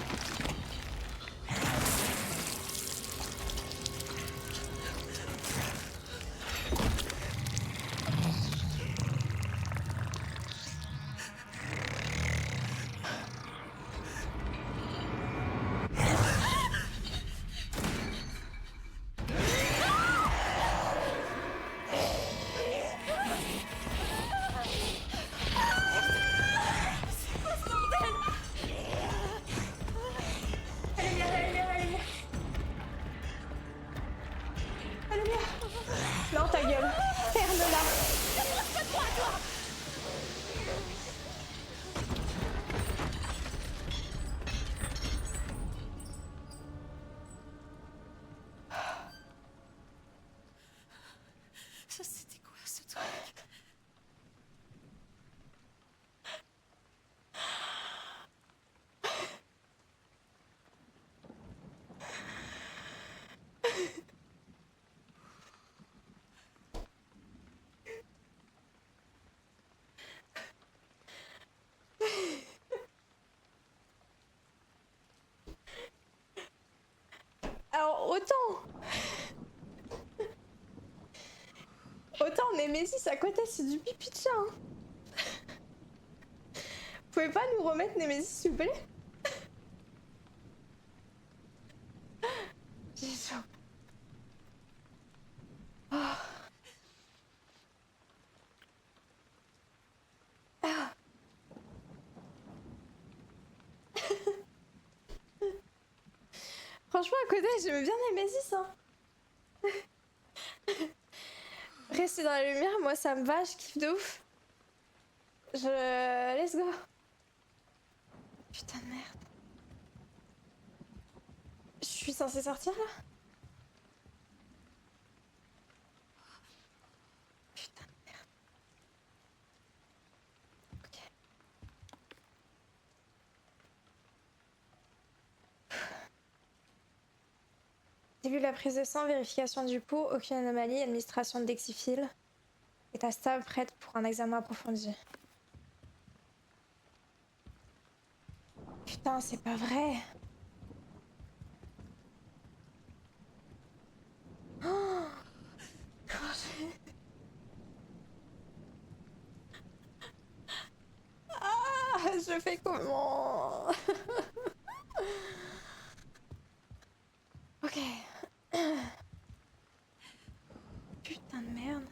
Non, ta gueule. Ferme-la. Ça, c'était quoi ce truc? Alors, autant Némésis à côté, c'est du pipi de chat. Hein. Vous pouvez pas nous remettre Némésis, s'il vous plaît? J'ai chaud. Oh. Ah. Franchement, à côté, j'aimais bien Némésis. Hein. Rester dans la lumière, moi, ça me va, je kiffe de ouf. Let's go. Putain de merde. Je suis censée sortir, là? Putain de merde. Ok. Début de la prise de sang, vérification du pouls, aucune anomalie, administration de Dexifil. État stable, prête pour un examen approfondi. Putain, c'est pas vrai. Oh. Ah, je fais comment? Ok. Putain de merde.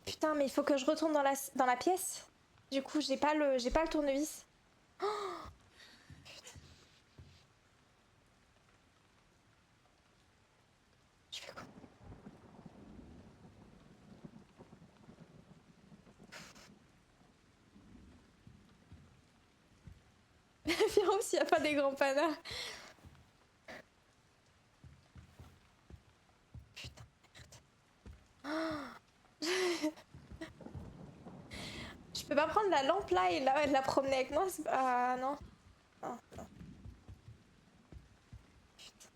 Putain, mais il faut que je retourne dans la pièce. Du coup, j'ai pas le tournevis. Oh, putain. Je fais quoi? Viens s'il n'y a pas des grands panards. Putain de merde. Oh. Je peux pas prendre la lampe là et la promener avec moi? Ah non. Non, non. Putain.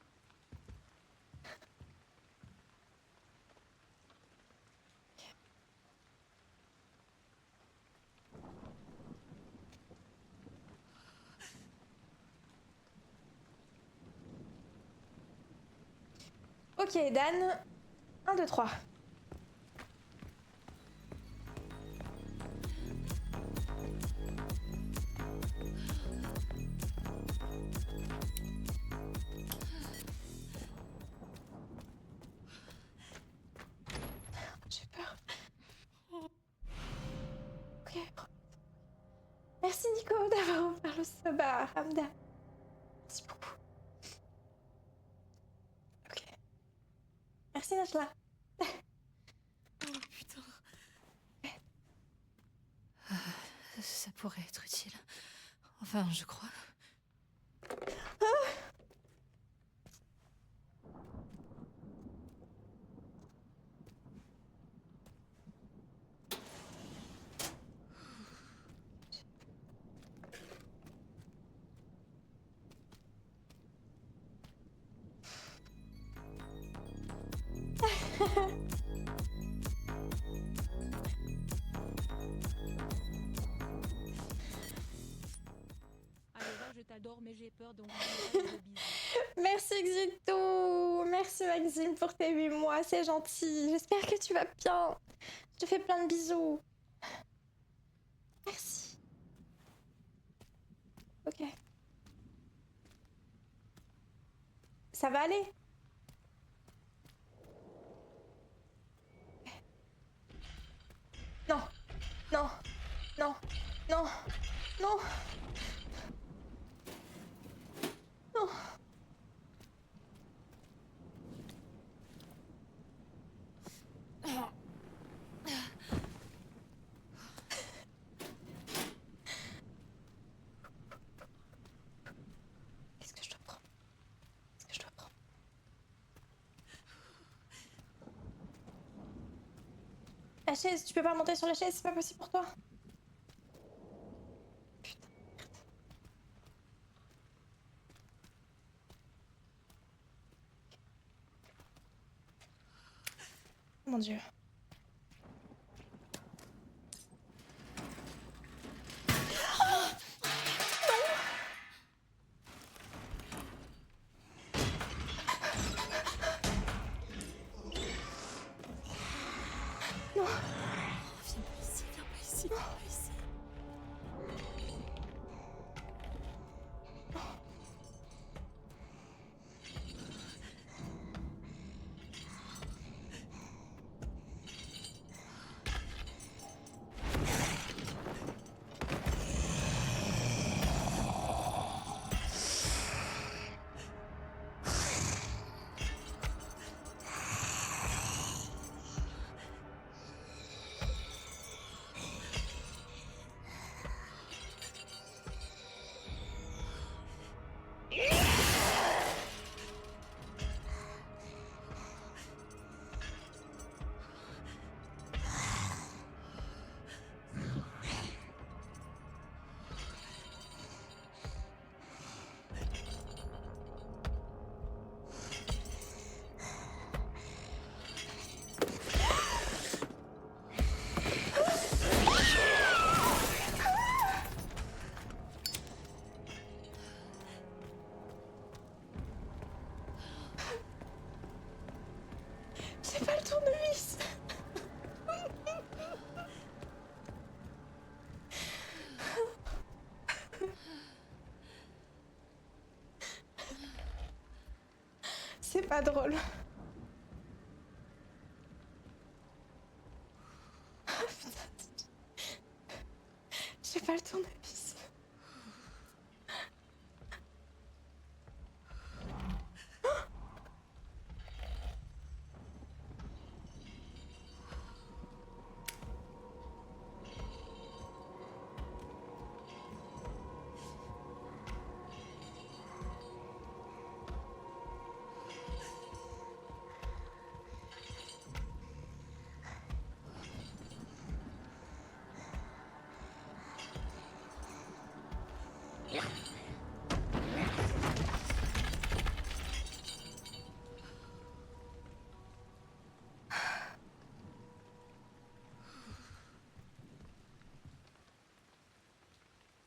Ok, Dan. 1, 2, 3. J'ai peur. Ok. Merci Nico d'avoir offert le sub à Ramda. Merci beaucoup. Ok. Merci Najla. Oh putain. Ça pourrait être utile. Enfin, je crois. t'adore mais j'ai peur donc je te fais des bisous. Merci Xito. Merci Maxime pour tes 8 mois, c'est gentil. J'espère que tu vas bien. Je te fais plein de bisous. Merci. Ok. Ça va aller? Non, non, non, non, non, non. Qu'est-ce que je dois prendre? Qu'est-ce que je dois prendre? La chaise, tu peux pas monter sur la chaise, c'est pas possible pour toi? Putain, merde. Mon Dieu. Non. Viens pas ici, viens pas ici, viens pas ici. J'ai pas le tournevis. C'est pas drôle. J'ai pas le tournevis.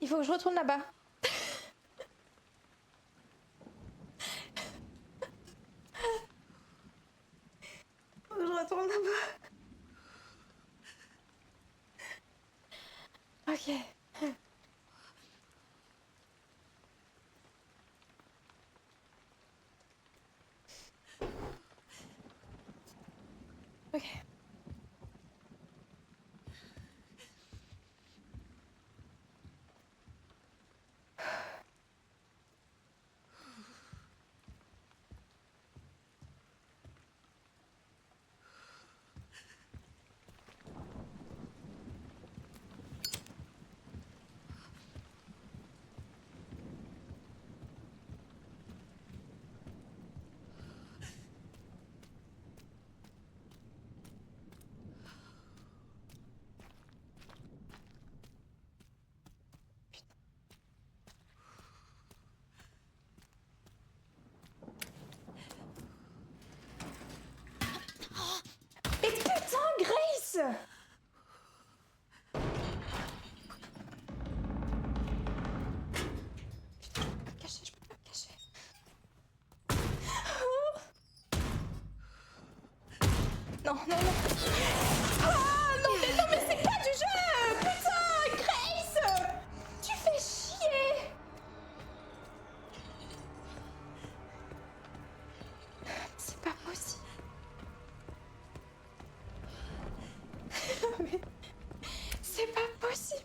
Il faut que je retourne là-bas. Faut que je retourne là-bas. Ok. Ok. Mais putain, Grace! non, non, non. Ah non, mais c'est pas du jeu. Putain, Grace, tu fais chier. C'est pas possible. Mais c'est pas possible.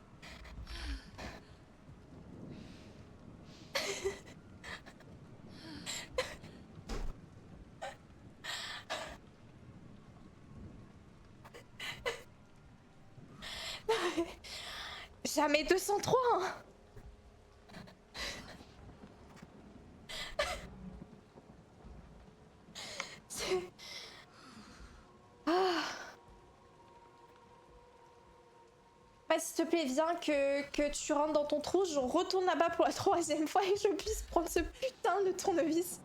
Jamais 203 hein. C'est... Ah. Bah, s'il te plaît, viens que tu rentres dans ton trou, je retourne là-bas pour la 3e fois et je puisse prendre ce putain de tournevis.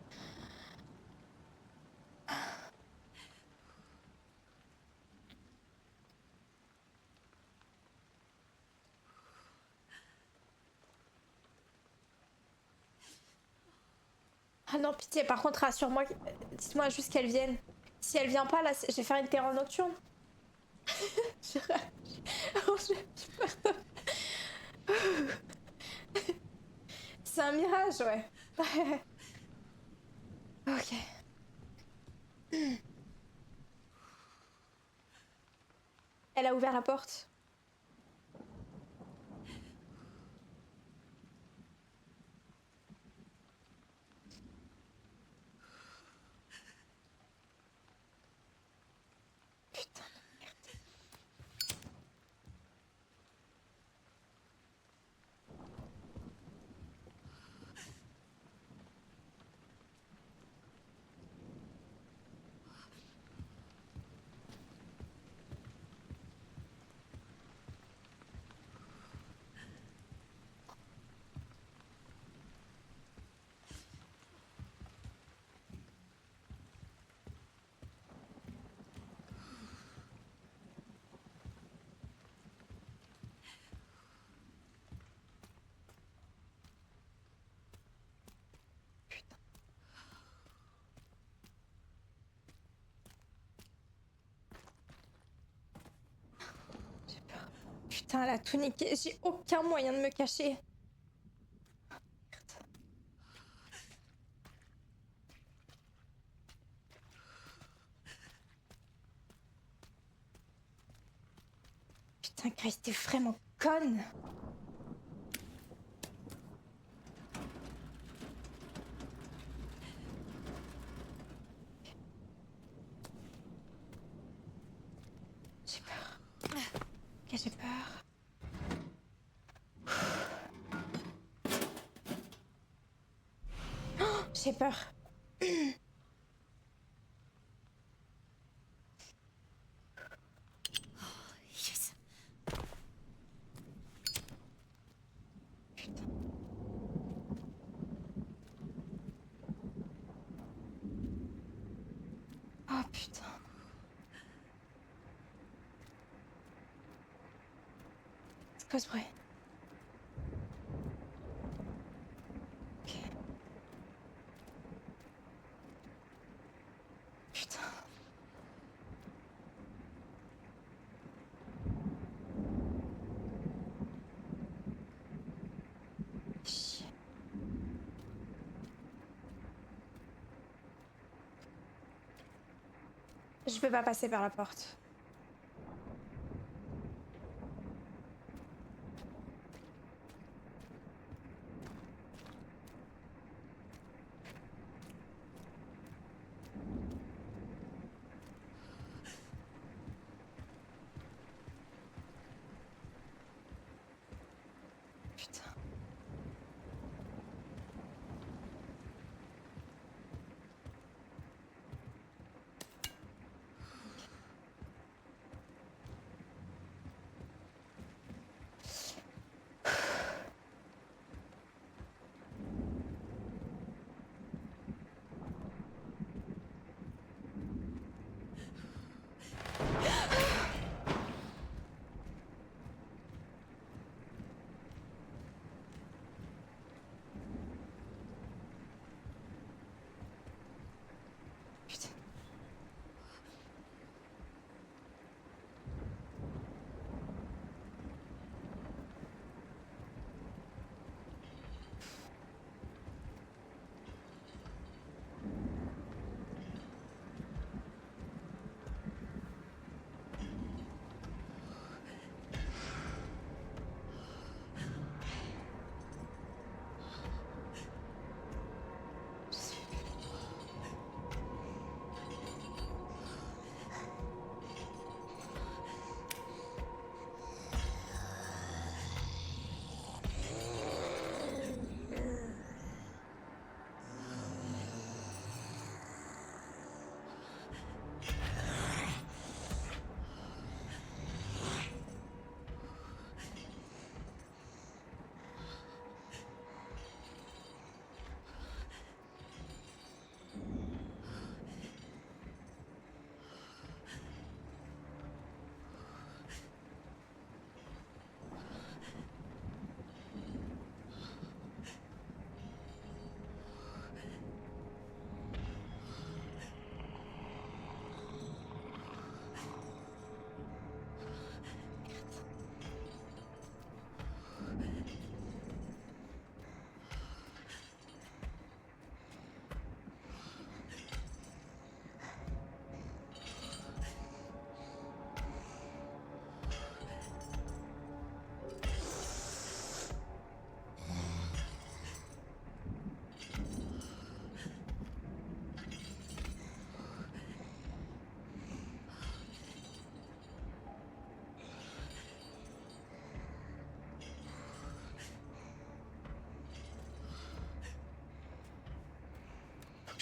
Ah non, pitié, par contre, rassure-moi, dites-moi juste qu'elle vienne. Si elle vient pas, là, je vais faire une terreur nocturne. J'ai peur. C'est un mirage, ouais. Ok. Elle a ouvert la porte. Putain de merde. Putain, elle a tout niqué. J'ai aucun moyen de me cacher. Putain, Grace, t'es vraiment conne. J'ai peur. Ok, j'ai peur. Oh, j'ai peur. Yes. Putain. Oh putain. C'est quoi ce bruit? Ok. Putain. Chier. Je peux pas passer par la porte. Putain.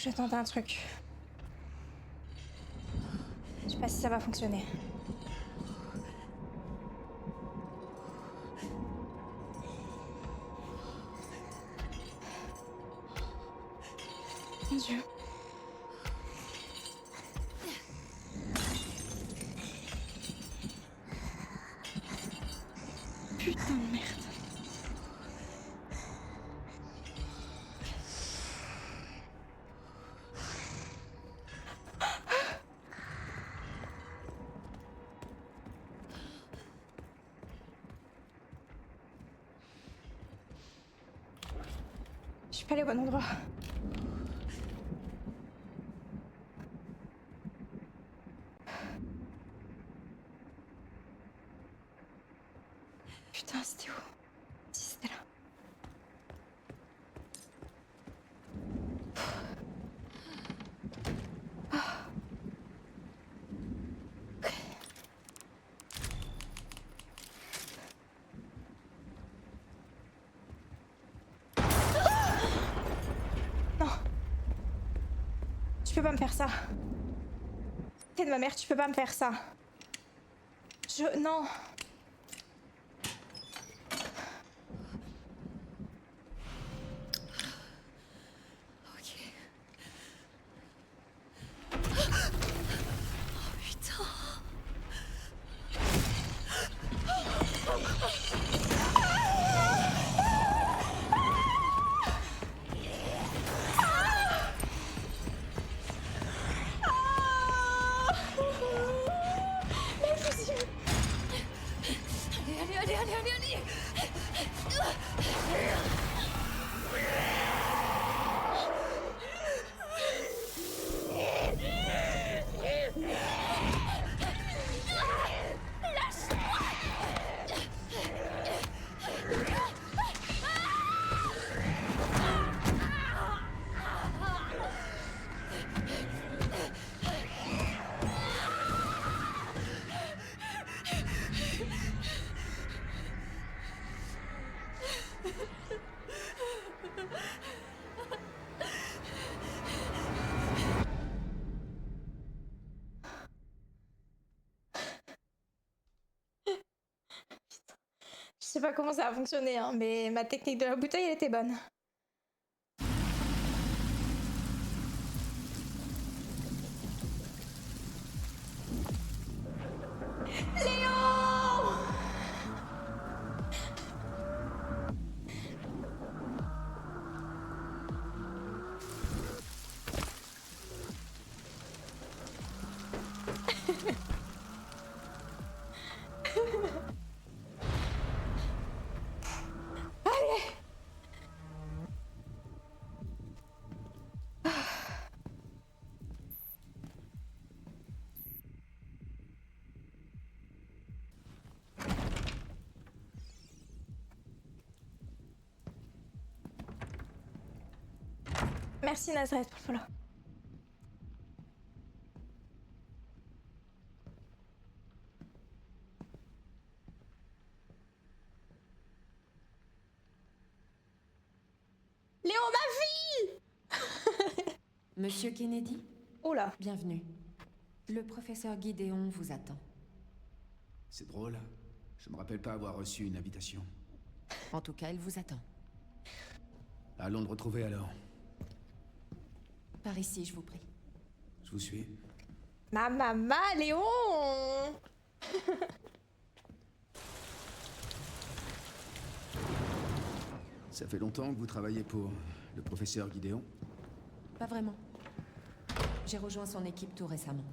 Je vais tenter un truc. Je sais pas si ça va fonctionner. Mon Dieu. Putain de merde. Je suis pas allée au bon endroit. Putain, c'était où? Si c'était là. Ah. Ok. Non. Tu peux pas me faire ça. T'es de ma mère, tu peux pas me faire ça. Non. Je sais pas comment ça a fonctionné, hein, mais ma technique de la bouteille, elle était bonne. Léon! Allez! Merci Nazareth pour le follow. Léon, ma fille! Monsieur Kennedy? Oh là. Bienvenue. Le professeur Gideon vous attend. C'est drôle. Je me rappelle pas avoir reçu une invitation. En tout cas, il vous attend. Allons le retrouver alors. Par ici, je vous prie. Je vous suis. Ma maman, Léon! Ça fait longtemps que vous travaillez pour le professeur Gideon? Pas vraiment. J'ai rejoint son équipe tout récemment.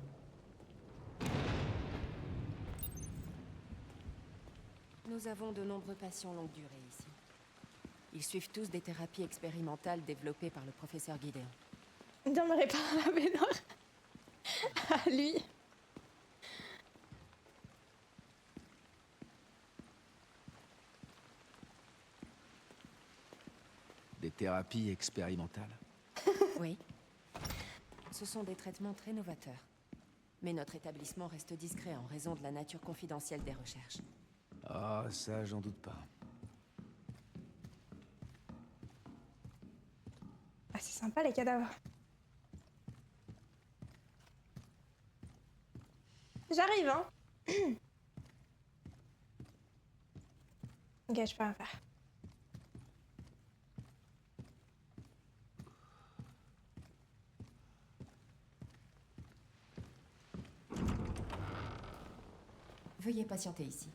Nous avons de nombreux patients longue durée ici. Ils suivent tous des thérapies expérimentales développées par le professeur Gideon. N'aimerais pas la baignoire. À lui. Des thérapies expérimentales? Oui. Ce sont des traitements très novateurs. Mais notre établissement reste discret en raison de la nature confidentielle des recherches. Ah, ça, j'en doute pas. Ah, c'est sympa les cadavres. J'arrive, hein. Ok, je peux rien faire. Veuillez patienter ici.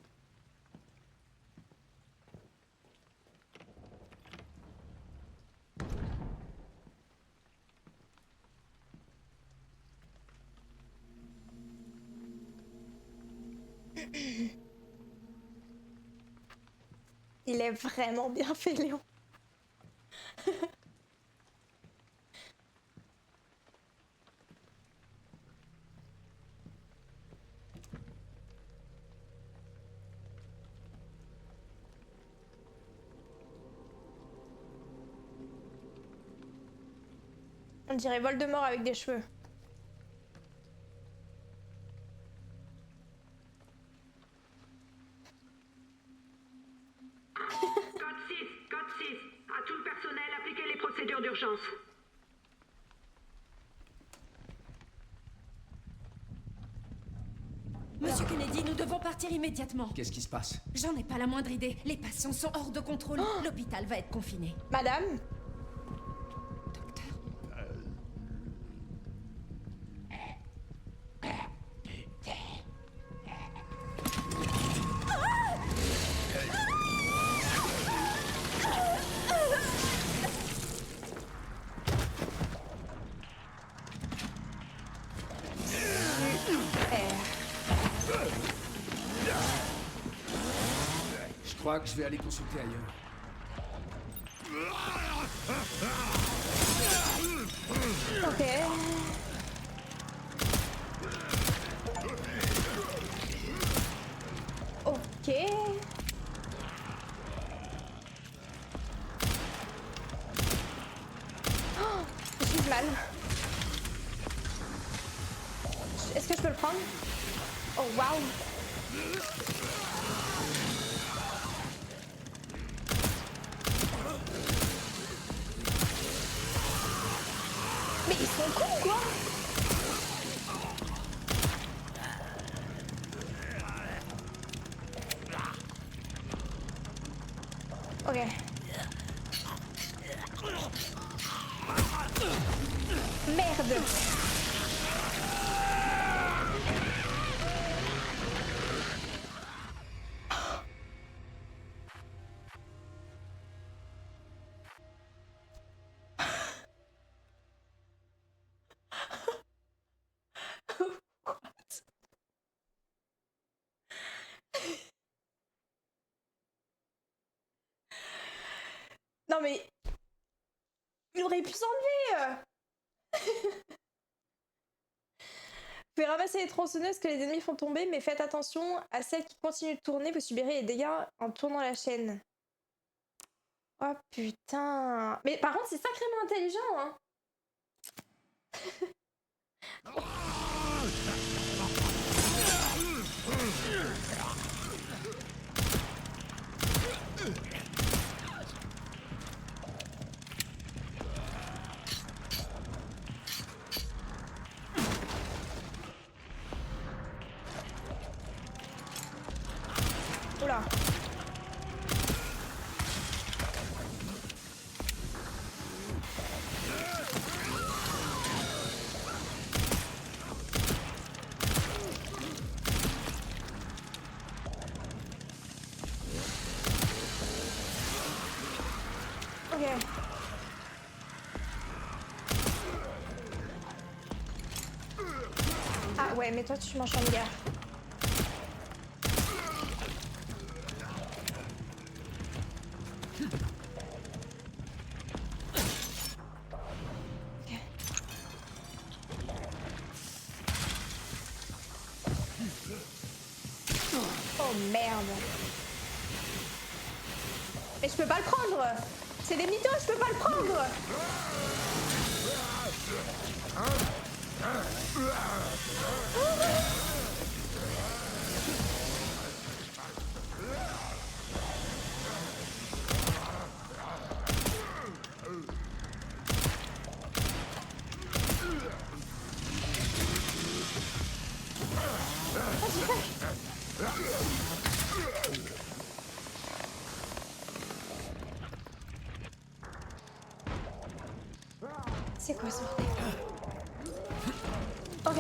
Il est vraiment bien fait, Léon. On dirait Voldemort avec des cheveux. Code 6. À tout le personnel, appliquez les procédures d'urgence. Monsieur Kennedy, nous devons partir immédiatement. Qu'est-ce qui se passe? J'en ai pas la moindre idée. Les patients sont hors de contrôle. L'hôpital va être confiné. Madame? Je crois que je vais aller consulter ailleurs. Ok. Ok. Oh, j'ai mal. Est-ce que je peux le prendre? Oh waouh. Mais ils sont cons quoi. Ok. Merde. Non mais... Il aurait pu s'enlever. Vous pouvez ramasser les tronçonneuses que les ennemis font tomber, mais faites attention à celles qui continuent de tourner, vous subirez les dégâts en tournant la chaîne. Oh putain. Mais par contre c'est sacrément intelligent hein. Oula. Ok. Ah ouais, mais toi tu manges en gars. Oh merde. Mais je peux pas le prendre. C'est des mythos, je peux pas le prendre. C'est quoi ce bordel? Ok.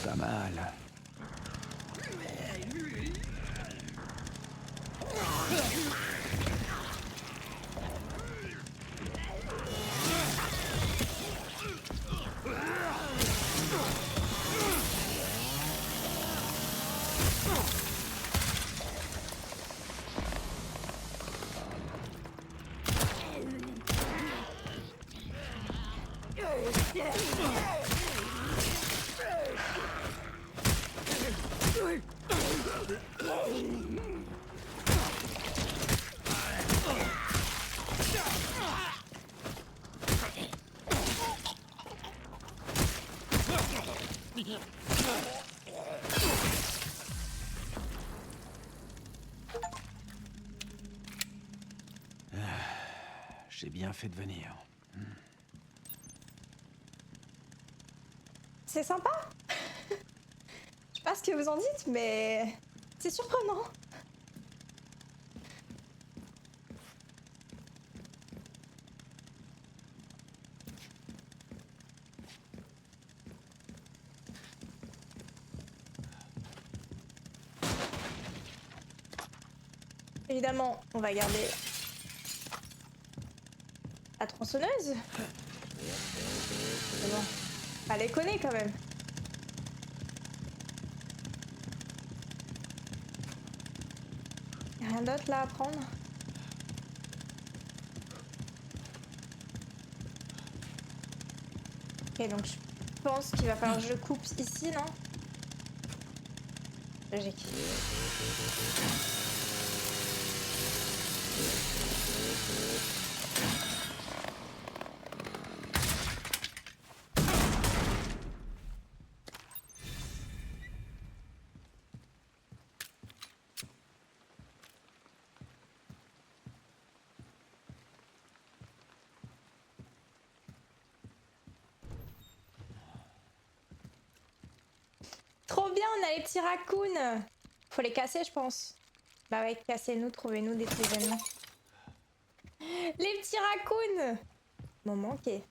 Pas mal. J'ai bien fait de venir. C'est sympa. Je sais pas ce que vous en dites, mais c'est surprenant. Évidemment, on va garder la tronçonneuse. Mais bon, pas les connaît quand même. Y'a rien d'autre là à prendre? Ok, donc je pense qu'il va falloir que je coupe ici, non? Logique. Trop bien, on a les petits raccoons. Faut les casser, je pense. Bah ouais, cassez-nous, trouvez-nous des petits événements. Les petits raccoons m'ont manqué.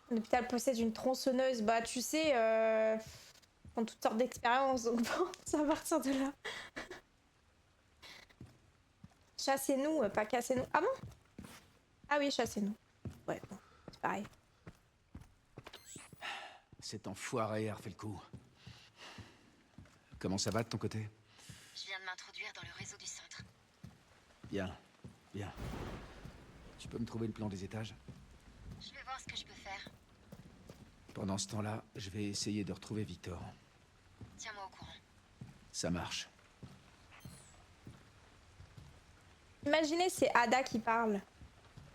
L'hôpital possède une tronçonneuse. Bah tu sais, ont toutes sortes d'expériences, donc bon, ça va partir de là. Chassez-nous, pas cassez-nous. Ah bon? Ah oui, chassez-nous. Ouais, bon, c'est pareil. Cet enfoiré a refait le coup. Comment ça va de ton côté? Je viens de m'introduire dans le réseau du centre. Bien, bien. Tu peux me trouver le plan des étages? Je vais voir ce que je peux faire. Pendant ce temps-là, je vais essayer de retrouver Victor. Tiens-moi au courant. Ça marche. Imaginez, c'est Ada qui parle.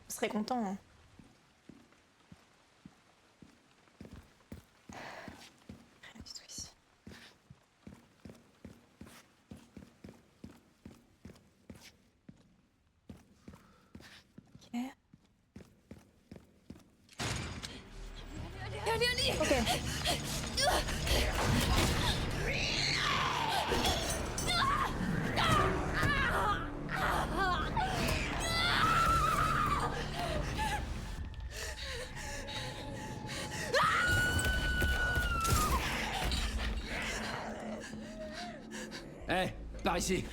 On serait content, hein. Rien du tout ici. Ok. Allez, allez! Ok. Hé, par ici.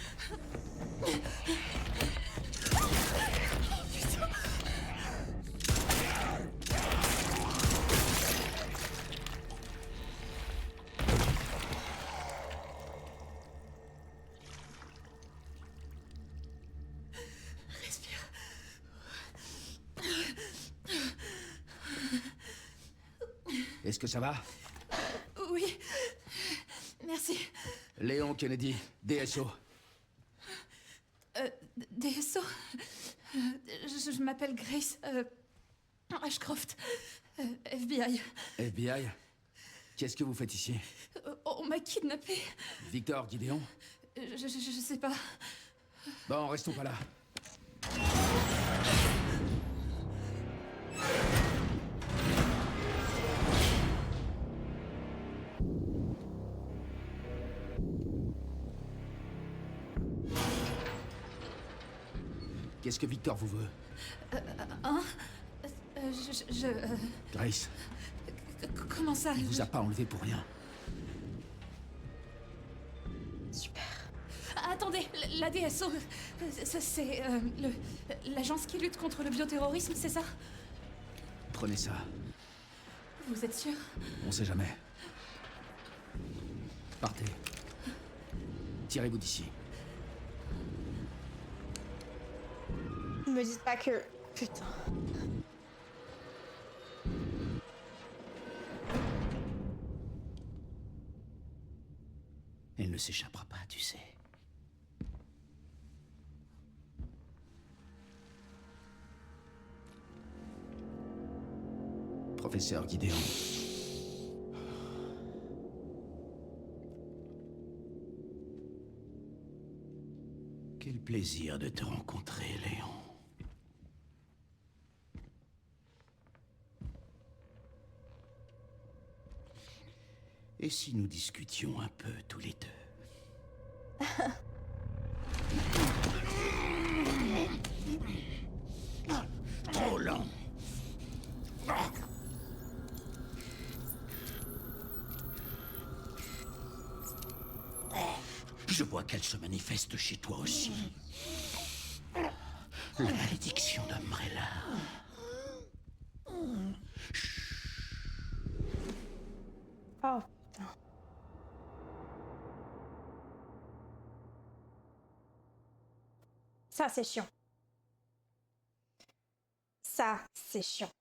Est-ce que ça va? Oui. Merci. Léon Kennedy, DSO. DSO. Je m'appelle Grace Ashcroft. FBI. FBI? Qu'est-ce que vous faites ici? On m'a kidnappé. Victor, Gideon? Je sais pas. Bon, restons pas là. Qu'est-ce que Victor vous veut? Grace, Comment ça? il vous a pas enlevé pour rien. Super. Attendez, la DSO, c'est l'agence qui lutte contre le bioterrorisme, c'est ça? Prenez ça. Vous êtes sûr? On sait jamais. Partez. Tirez-vous d'ici. Me dites pas que... Putain. Elle ne s'échappera pas, tu sais. Professeur Gideon. Quel plaisir de te rencontrer, Léon. Et si nous discutions un peu tous les deux? Trop lent. Je vois qu'elle se manifeste chez toi aussi. La malédiction d'Umbrella. Oh putain. Ça, c'est chiant. Ça, c'est chiant.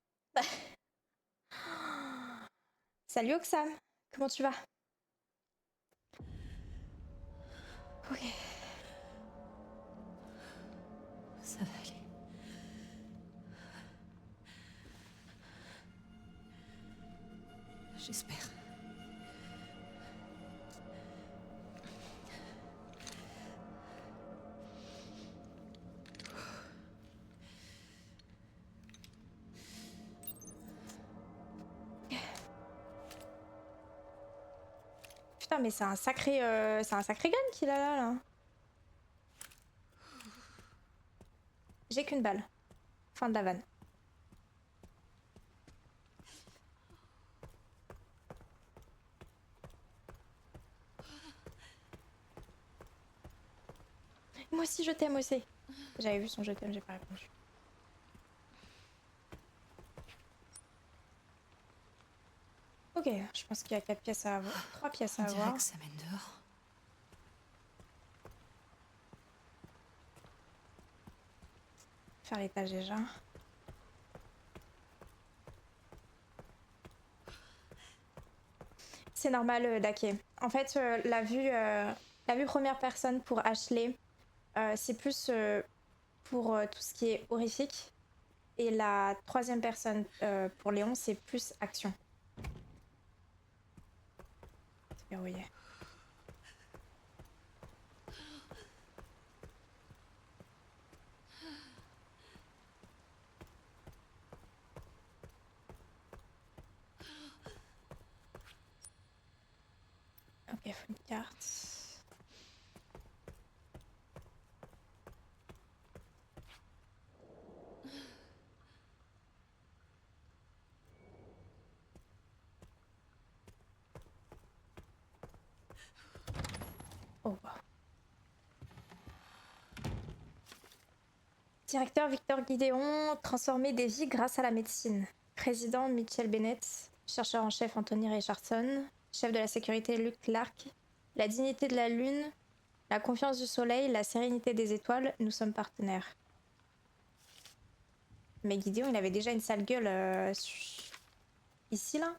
Salut Oxam, comment tu vas? Ok. Ça va aller. J'espère. Putain, mais c'est un sacré gun qu'il a là. J'ai qu'une balle. Fin de la vanne. Moi aussi, je t'aime aussi. J'avais vu son je t'aime, j'ai pas répondu. Ok, je pense qu'il y a 4 pièces à avoir. 3 pièces à On dirait avoir. que ça mène dehors. Faire l'étage déjà. C'est normal, Daké. En fait, la vue première personne pour Ashley, c'est plus pour tout ce qui est horrifique. Et la troisième personne pour Léon, c'est plus action. C'est verrouillé. Ok, faut une carte. Oh. Directeur Victor Gideon, transformer des vies grâce à la médecine. Président Mitchell Bennett, chercheur en chef Anthony Richardson, chef de la sécurité Luke Clark, la dignité de la lune, la confiance du soleil, la sérénité des étoiles, nous sommes partenaires. Mais Gideon, il avait déjà une sale gueule ici là.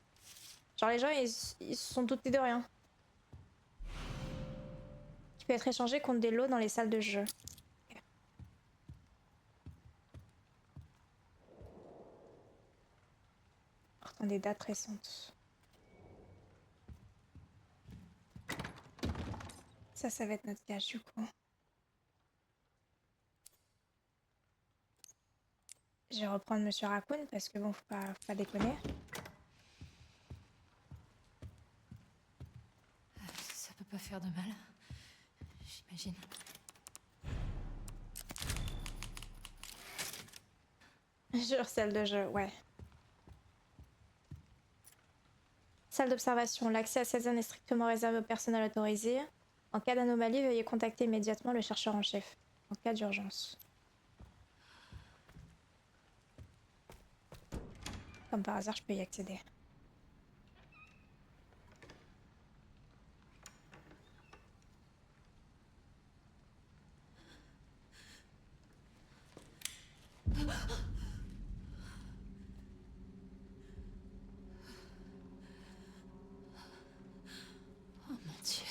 Genre les gens, ils se sont doutés de rien. Qui peut être échangé contre des lots dans les salles de jeu. Okay. Pourtant des dates récentes. Ça va être notre gage du coup. Je vais reprendre Monsieur Raccoon parce que bon, faut pas déconner. Ça peut pas faire de mal, j'imagine. Jure, salle de jeu, ouais. Salle d'observation. L'accès à cette zone est strictement réservé au personnel autorisé. En cas d'anomalie, veuillez contacter immédiatement le chercheur en chef. En cas d'urgence. Comme par hasard, je peux y accéder. Oh mon Dieu.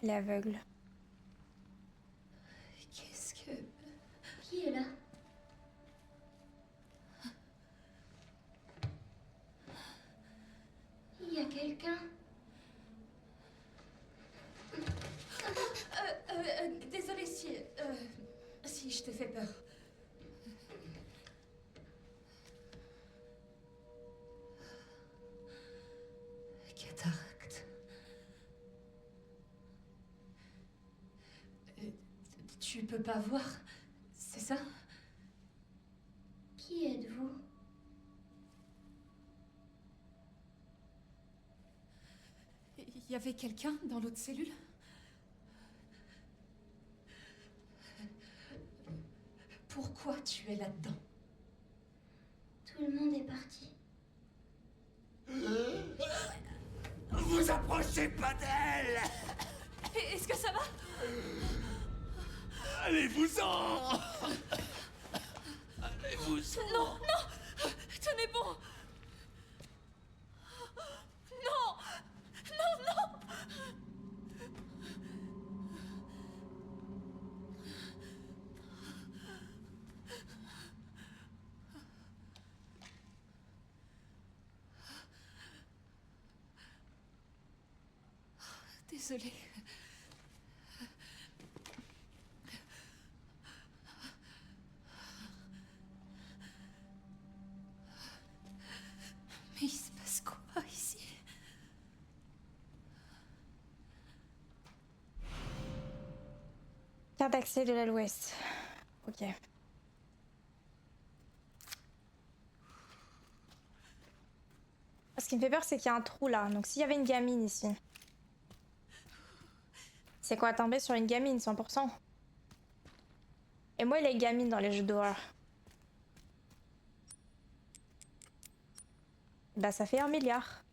Elle est aveugle. Qu'est-ce que... Qui est là? Il y a quelqu'un? Désolée si je t'ai fait peur. Cataracte. Tu peux pas voir, c'est ça? Qui êtes-vous? Il y avait quelqu'un dans l'autre cellule? Pourquoi tu es là-dedans? Tout le monde est parti. Vous approchez pas d'elle! Est-ce que ça va? Allez-vous-en! Allez-vous-en! Non, non! Tenez bon! Non! Non, non! Désolée. Mais il se passe quoi ici? Carte d'accès de l'aile ouest. Ok. Ce qui me fait peur, c'est qu'il y a un trou là. Donc s'il y avait une gamine ici. C'est quoi tomber sur une gamine, 100%. Et moi, les gamines dans les jeux d'horreur. Bah ça fait 1 milliard.